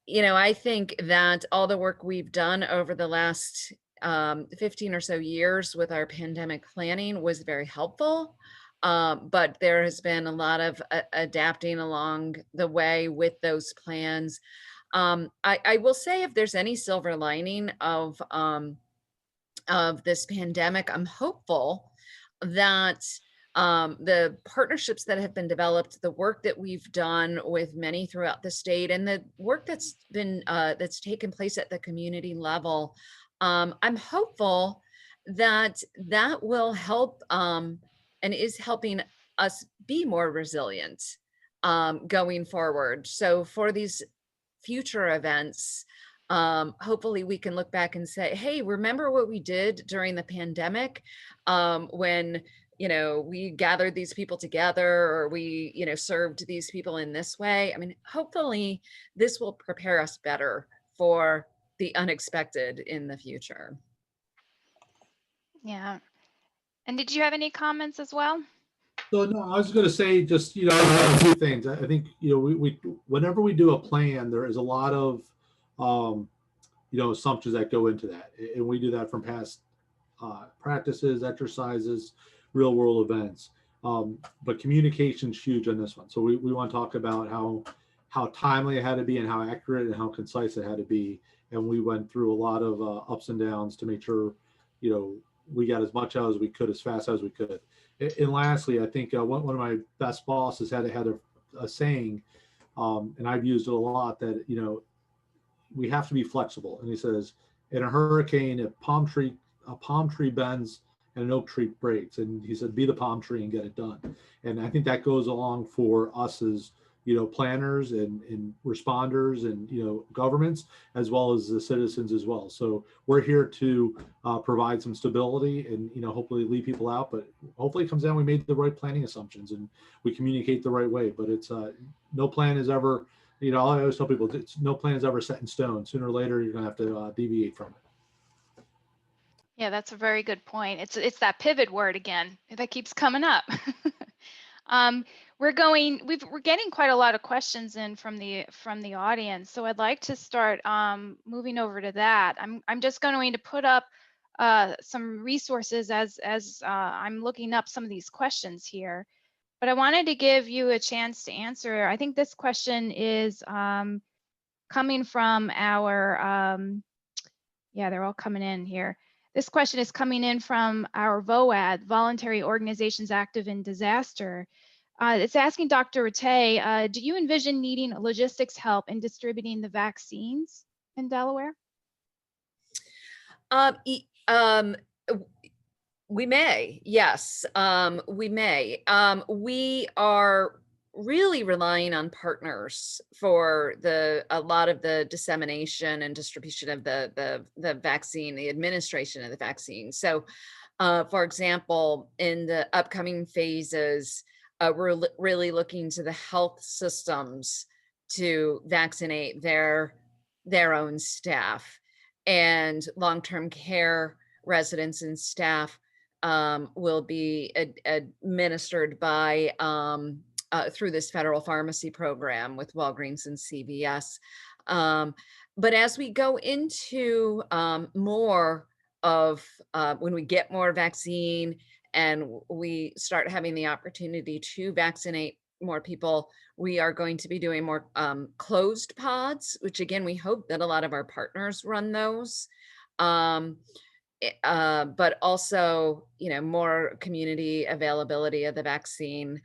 I think that all the work we've done over the last 15 or so years with our pandemic planning was very helpful. But there has been a lot of adapting along the way with those plans. I will say, if there's any silver lining of this pandemic, I'm hopeful that the partnerships that have been developed, the work that we've done with many throughout the state, and the work that's been that's taken place at the community level, I'm hopeful that that will help and is helping us be more resilient going forward. So for these future events, hopefully we can look back and say, hey, remember what we did during the pandemic, when we gathered these people together, or we served these people in this way. I mean, hopefully this will prepare us better for the unexpected in the future. Yeah. And did you have any comments as well? So no, I was going to say just a few things. I think we whenever we do a plan, there is a lot of assumptions that go into that, and we do that from past practices, exercises, real world events. But communication's huge on this one. So we want to talk about how timely it had to be, and how accurate and how concise it had to be. And we went through a lot of ups and downs to make sure we got as much out as we could, as fast as we could. And lastly, I think one of my best bosses had a saying, and I've used it a lot, that we have to be flexible. And he says, in a hurricane, a palm tree bends and an oak tree breaks. And he said, be the palm tree and get it done. And I think that goes along for us as planners and responders and governments, as well as the citizens as well. So we're here to provide some stability and hopefully lead people out, but hopefully it comes down we made the right planning assumptions and we communicate the right way. But it's no plan is ever, I always tell people, no plan is ever set in stone. Sooner or later you're gonna have to deviate from it. Yeah, that's a very good point. It's that pivot word again that keeps coming up. We're getting quite a lot of questions in from the audience, so I'd like to start moving over to that. I'm just going to put up some resources as I'm looking up some of these questions here, but I wanted to give you a chance to answer. I think this question is coming from our yeah, they're all coming in here. This question is coming in from our VOAD, Voluntary Organizations Active in Disaster. It's asking Dr. Rattay, do you envision needing logistics help in distributing the vaccines in Delaware? We may, yes, we may. We are really relying on partners for a lot of the dissemination and distribution of the vaccine, the administration of the vaccine. So, for example, in the upcoming phases, we're really looking to the health systems to vaccinate their own staff, and long-term care residents and staff will be administered by through this federal pharmacy program with Walgreens and CVS. But as we go into more of when we get more vaccine and we start having the opportunity to vaccinate more people, we are going to be doing more closed pods, which again, we hope that a lot of our partners run those. but also, more community availability of the vaccine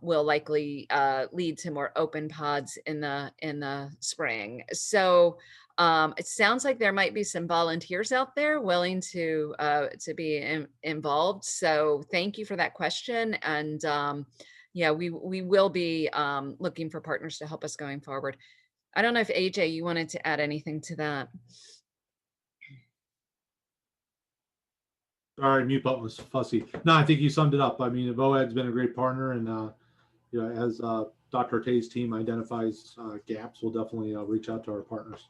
will likely lead to more open pods in the spring. So it sounds like there might be some volunteers out there willing to be involved. So thank you for that question. And yeah, we will be looking for partners to help us going forward. I don't know if AJ, you wanted to add anything to that. Sorry, mute button was fussy. No, I think you summed it up. I mean, VOAD's been a great partner, and as Dr. Rattay's team identifies gaps, we'll definitely reach out to our partners.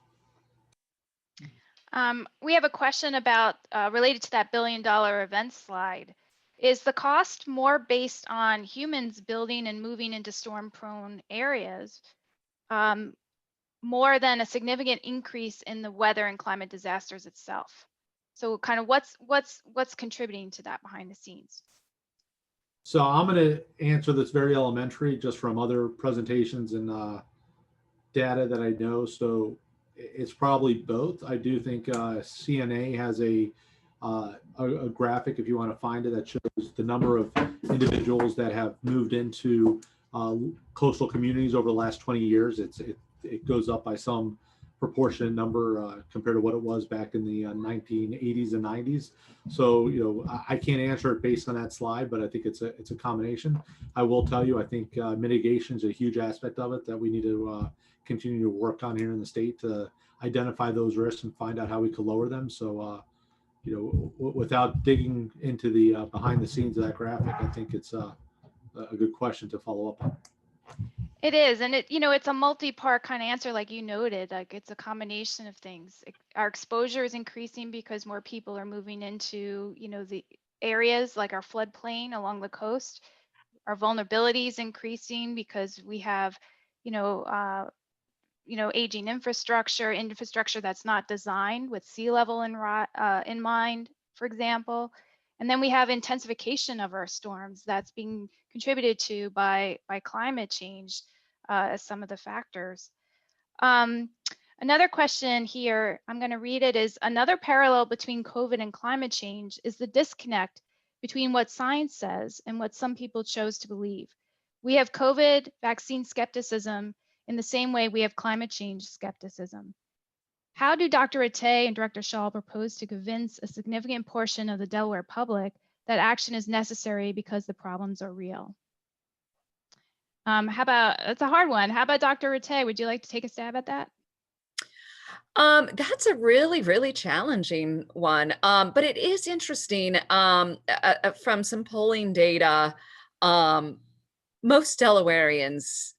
We have a question about related to that $1 billion event slide. Is the cost more based on humans building and moving into storm-prone areas, more than a significant increase in the weather and climate disasters itself? So kind of what's contributing to that behind the scenes? So I'm going to answer this very elementary, just from other presentations and data that I know. So it's probably both. I do think CNA has a graphic, if you want to find it, that shows the number of individuals that have moved into coastal communities over the last 20 years. It goes up by some proportionate number compared to what it was back in the 1980s and 90s. So, I can't answer it based on that slide, but I think it's a combination. I will tell you, I think mitigation is a huge aspect of it that we need to continue to work on here in the state to identify those risks and find out how we could lower them. So, without digging into the behind the scenes of that graphic, I think it's a good question to follow up on. It is, and it's a multi-part kind of answer, like you noted. Like it's a combination of things. Our exposure is increasing because more people are moving into, the areas like our floodplain along the coast. Our vulnerability is increasing because we have, aging infrastructure that's not designed with sea level in mind, for example. And then we have intensification of our storms that's being contributed to by climate change as some of the factors. Another question here, I'm going to read it, is another parallel between COVID and climate change is the disconnect between what science says and what some people chose to believe. We have COVID vaccine skepticism in the same way we have climate change skepticism. How do Dr. Rattay and Director Schall propose to convince a significant portion of the Delaware public that action is necessary because the problems are real? It's a hard one. How about Dr. Rattay? Would you like to take a stab at that? That's a really, really challenging one. But it is interesting from some polling data. Most Delawareans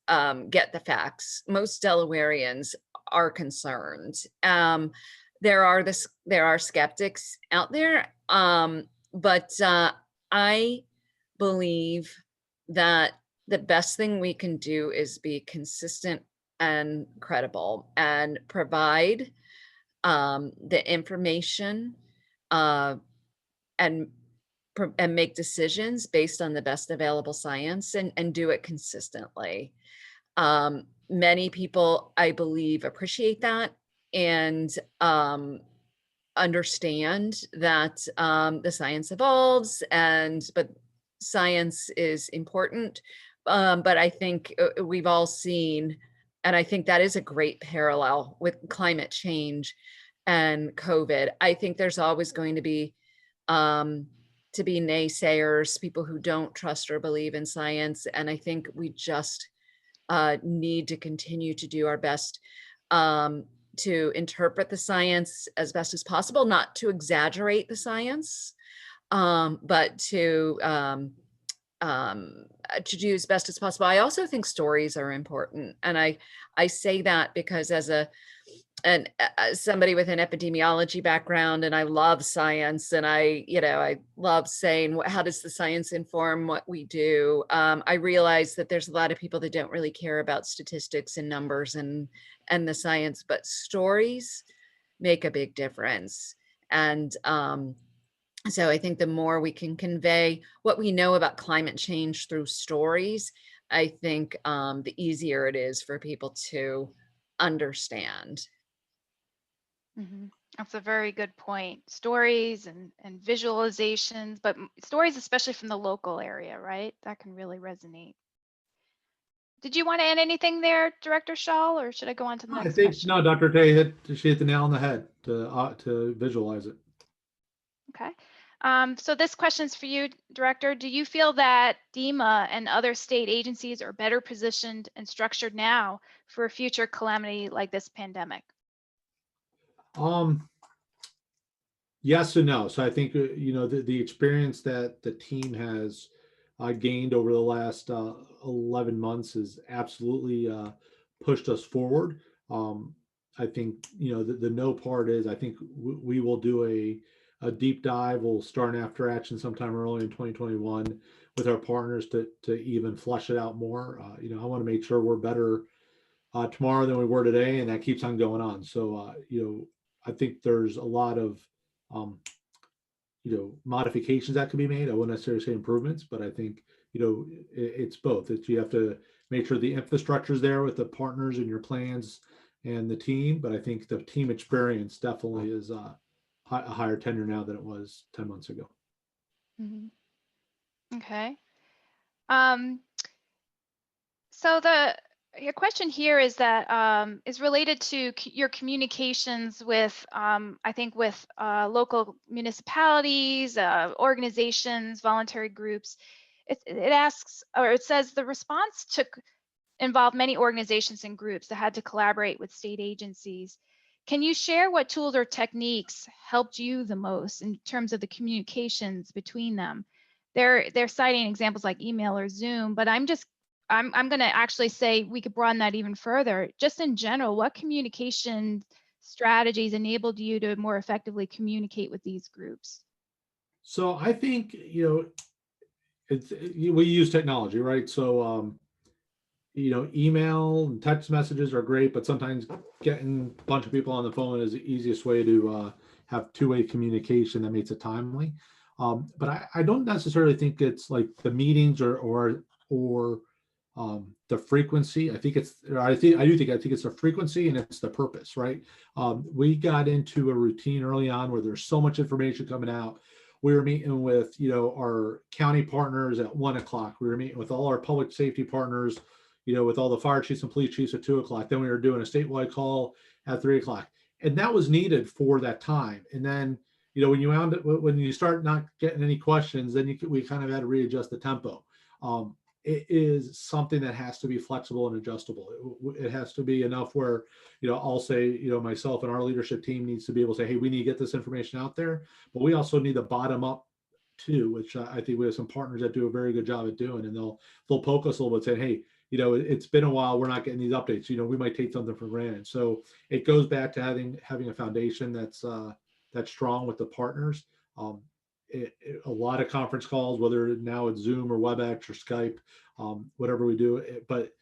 get the facts. Most Delawareans are concerned. There are skeptics out there, but I believe that the best thing we can do is be consistent and credible and provide the information and make decisions based on the best available science and do it consistently. Many people, I believe, appreciate that and understand that the science evolves, but science is important. But I think we've all seen, and I think that is a great parallel with climate change and COVID. I think there's always going to be naysayers, people who don't trust or believe in science. And I think we just need to continue to do our best to interpret the science as best as possible, not to exaggerate the science, but to do as best as possible. I also think stories are important. And I say that because as somebody with an epidemiology background, and I love science, and I love saying, how does the science inform what we do? I realize that there's a lot of people that don't really care about statistics and numbers and the science, but stories make a big difference. And so I think the more we can convey what we know about climate change through stories, I think the easier it is for people to understand. That's a very good point. Stories and visualizations, but stories, especially from the local area, right? That can really resonate. Did you want to add anything there, Director Schall, or should I go on to the I next think, question? no, Dr. Tay she hit the nail on the head to visualize it. Okay. So this question's for you, Director. Do you feel that DEMA and other state agencies are better positioned and structured now for a future calamity like this pandemic? Yes and no. So I think, the experience that the team has gained over the last 11 months has absolutely pushed us forward. I think, the no part is, I think we will do a deep dive. We'll start an after action sometime early in 2021 with our partners to even flesh it out more. I want to make sure we're better tomorrow than we were today, and that keeps on going on. So, I think there's a lot of modifications that can be made. I wouldn't necessarily say improvements, but I think it's both. You have to make sure the infrastructure is there with the partners and your plans and the team. But I think the team experience definitely is a higher tenure now than it was 10 months ago. Okay. So your question here is that is related to your communications with, I think, with local municipalities, organizations, voluntary groups. It asks, or it says, the response involved many organizations and groups that had to collaborate with state agencies. Can you share what tools or techniques helped you the most in terms of the communications between them? They're citing examples like email or Zoom, but I'm going to actually say we could broaden that even further. Just in general, what communication strategies enabled you to more effectively communicate with these groups? So I think, we use technology, right? So, email and text messages are great, but sometimes getting a bunch of people on the phone is the easiest way to have two-way communication that makes it timely. But I don't necessarily think it's like the meetings or the frequency. I think it's the frequency and it's the purpose, right? We got into a routine early on where there's so much information coming out. We were meeting with our county partners at 1 o'clock. We were meeting with all our public safety partners, with all the fire chiefs and police chiefs at 2 o'clock. Then we were doing a statewide call at 3 o'clock, and that was needed for that time. And then when you start not getting any questions, then we kind of had to readjust the tempo. It is something that has to be flexible and adjustable. It has to be enough where, I'll say, myself and our leadership team needs to be able to say, hey, we need to get this information out there, but we also need the bottom up too, which I think we have some partners that do a very good job at doing, and they'll poke us a little bit, saying, hey, it's been a while, we're not getting these updates. We might take something for granted. So it goes back to having a foundation that's strong with the partners. A lot of conference calls, whether now it's Zoom or WebEx or Skype, whatever we do. But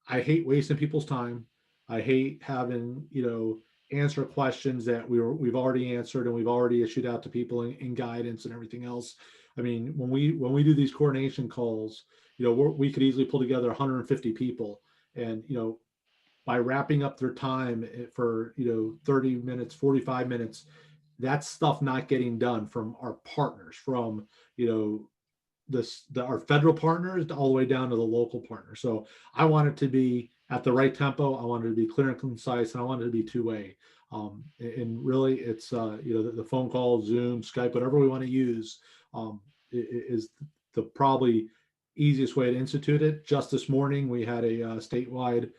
I hate wasting people's time. I hate having, answer questions that we've already answered and we've already issued out to people in guidance and everything else. I mean, when we do these coordination calls, we could easily pull together 150 people, and by wrapping up their time for 30 minutes, 45 minutes, that's stuff not getting done from our partners, from our federal partners all the way down to the local partners. So I want it to be at the right tempo. I want it to be clear and concise, and I want it to be two-way. And really, it's the phone call, Zoom, Skype, whatever we want to use, is the probably easiest way to institute it. Just this morning, we had a statewide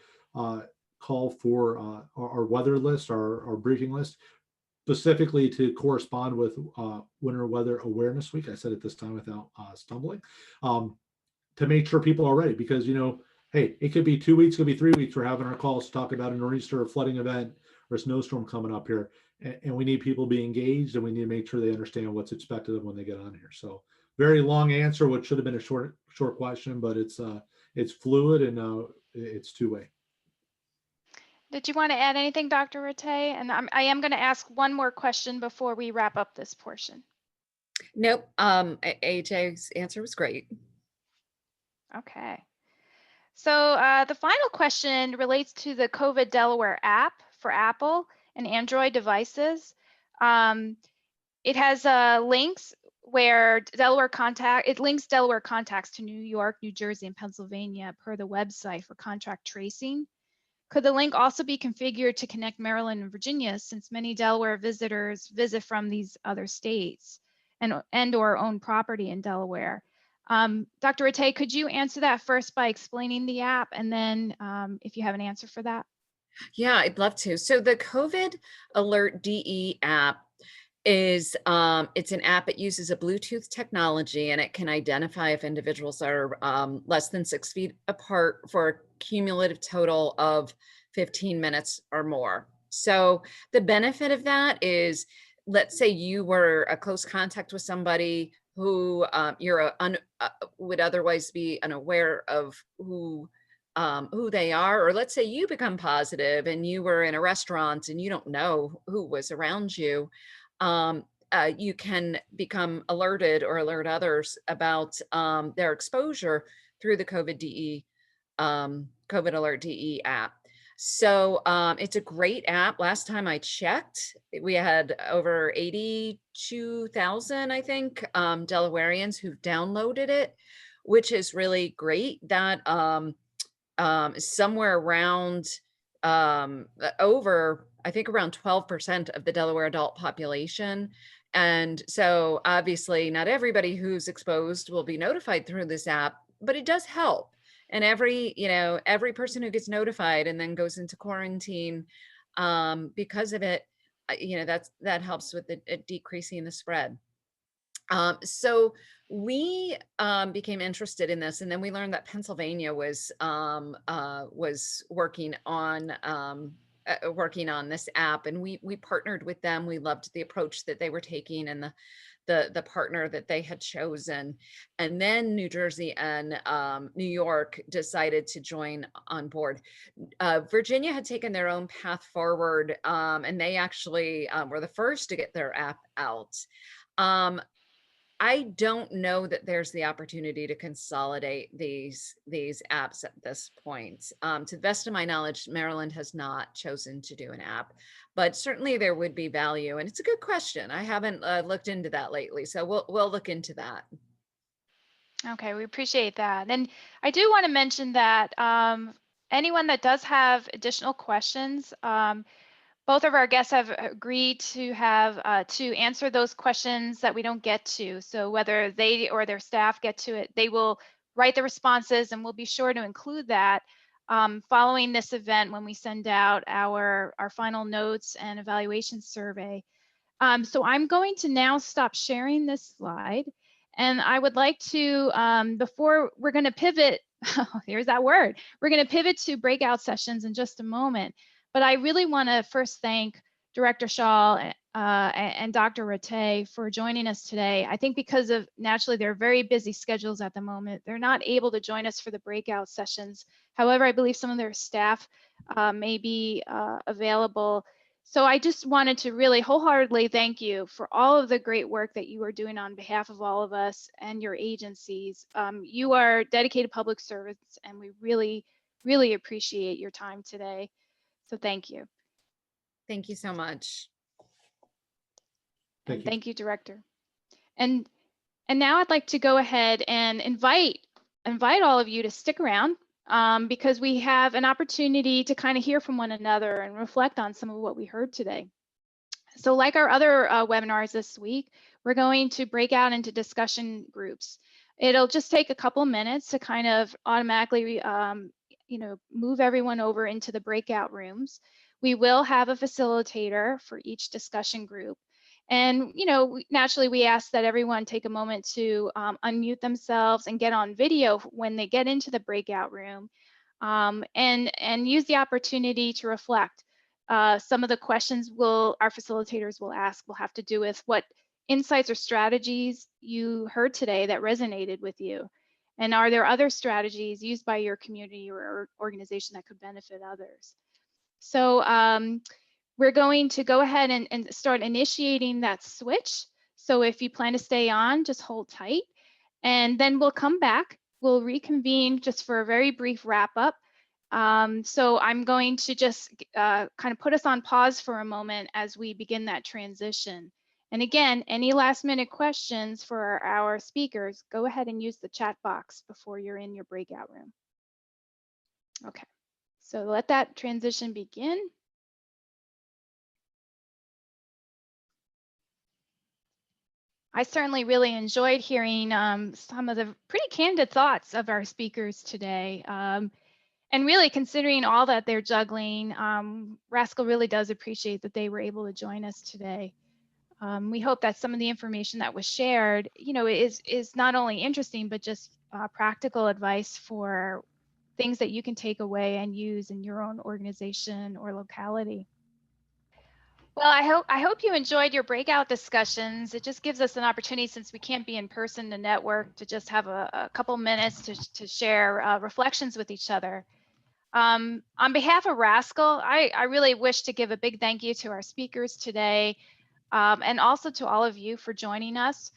call for our weather list, our briefing list, specifically to correspond with Winter Weather Awareness Week. I said it this time without stumbling, to make sure people are ready, because, hey, it could be 2 weeks, it could be 3 weeks. We're having our calls to talk about a nor'easter or flooding event or a snowstorm coming up here. And we need people to be engaged, and we need to make sure they understand what's expected of them when they get on here. So very long answer, what should have been a short question, but it's fluid and it's two-way. Did you want to add anything, Dr. Rattay? And I am going to ask one more question before we wrap up this portion. Nope. AJ's answer was great. Okay. So the final question relates to the COVID Delaware app for Apple and Android devices. It has links where it links Delaware contacts to New York, New Jersey, and Pennsylvania per the website for contract tracing. Could the link also be configured to connect Maryland and Virginia, since many Delaware visitors visit from these other states and or own property in Delaware? Dr. Rattay, could you answer that first by explaining the app, and then if you have an answer for that? Yeah, I'd love to. So the COVID Alert DE app is it's an app. It uses a Bluetooth technology, and it can identify if individuals are less than 6 feet apart for a cumulative total of 15 minutes or more. So the benefit of that is, let's say you were a close contact with somebody who would otherwise be unaware of who they are, or let's say you become positive and you were in a restaurant and you don't know who was around you. You can become alerted or alert others about their exposure through the COVID Alert DE app. So it's a great app. Last time I checked, we had over 82,000, I think, Delawareans who've downloaded it, which is really great. That somewhere around over, I think around 12% of the Delaware adult population. And so obviously not everybody who's exposed will be notified through this app, but it does help. And every person who gets notified and then goes into quarantine because of it, that helps with the decreasing the spread. So we became interested in this, and then we learned that Pennsylvania was working on this app, and we partnered with them. We loved the approach that they were taking and the partner that they had chosen. And then New Jersey and New York decided to join on board. Virginia had taken their own path forward, and they actually were the first to get their app out. I don't know that there's the opportunity to consolidate these apps at this point. To the best of my knowledge, Maryland has not chosen to do an app, but certainly there would be value. And it's a good question. I haven't looked into that lately, so we'll look into that. Okay, we appreciate that. And I do want to mention that anyone that does have additional questions, both of our guests have agreed to have to answer those questions that we don't get to. So whether they or their staff get to it, they will write the responses, and we'll be sure to include that following this event when we send out our final notes and evaluation survey. So I'm going to now stop sharing this slide, and I would like to, before we're going to pivot, here's that word, we're going to pivot to breakout sessions in just a moment. But I really want to first thank Director Schall and Dr. Rattay for joining us today. I think because of naturally their very busy schedules at the moment, they're not able to join us for the breakout sessions. However, I believe some of their staff may be available. So I just wanted to really wholeheartedly thank you for all of the great work that you are doing on behalf of all of us and your agencies. You are dedicated public servants, and we really, really appreciate your time today. So thank you. Thank you so much. Thank you, Director. And now I'd like to go ahead and invite all of you to stick around because we have an opportunity to kind of hear from one another and reflect on some of what we heard today. So like our other webinars this week, we're going to break out into discussion groups. It'll just take a couple minutes to kind of automatically move everyone over into the breakout rooms. We will have a facilitator for each discussion group. And, naturally we ask that everyone take a moment to unmute themselves and get on video when they get into the breakout room and use the opportunity to reflect. Some of the questions our facilitators will ask will have to do with what insights or strategies you heard today that resonated with you. And are there other strategies used by your community or organization that could benefit others? So we're going to go ahead and start initiating that switch. So if you plan to stay on, just hold tight. And then we'll come back. We'll reconvene just for a very brief wrap up. So I'm going to just kind of put us on pause for a moment as we begin that transition. And again, any last minute questions for our speakers, go ahead and use the chat box before you're in your breakout room. Okay, so let that transition begin. I certainly really enjoyed hearing some of the pretty candid thoughts of our speakers today. And really considering all that they're juggling, RASCL really does appreciate that they were able to join us today. We hope that some of the information that was shared, is not only interesting, but just practical advice for things that you can take away and use in your own organization or locality. Well, I hope you enjoyed your breakout discussions. It just gives us an opportunity, since we can't be in person to network, to just have a couple minutes to share reflections with each other. On behalf of RASCL, I really wish to give a big thank you to our speakers today, and also to all of you for joining us.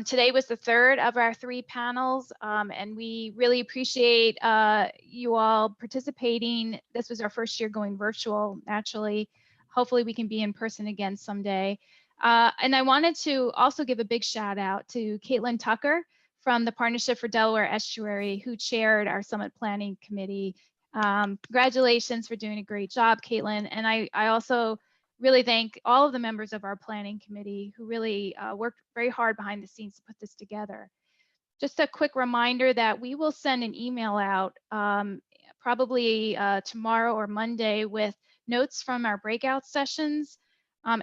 Today was the third of our 3 panels, and we really appreciate you all participating. This was our first year going virtual, naturally. Hopefully we can be in person again someday. And I wanted to also give a big shout out to Caitlin Tucker from the Partnership for Delaware Estuary, who chaired our Summit Planning Committee. Congratulations for doing a great job, Caitlin. And I also really thank all of the members of our planning committee who really worked very hard behind the scenes to put this together. Just a quick reminder that we will send an email out probably tomorrow or Monday with notes from our breakout sessions,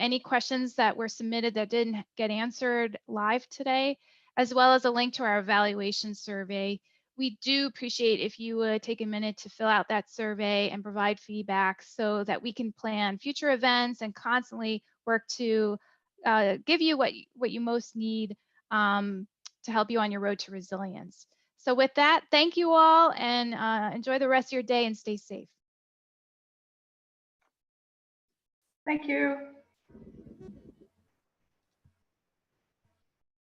any questions that were submitted that didn't get answered live today, as well as a link to our evaluation survey. We do appreciate if you would take a minute to fill out that survey and provide feedback so that we can plan future events and constantly work to give you what you most need to help you on your road to resilience. So with that, thank you all, and enjoy the rest of your day and stay safe. Thank you.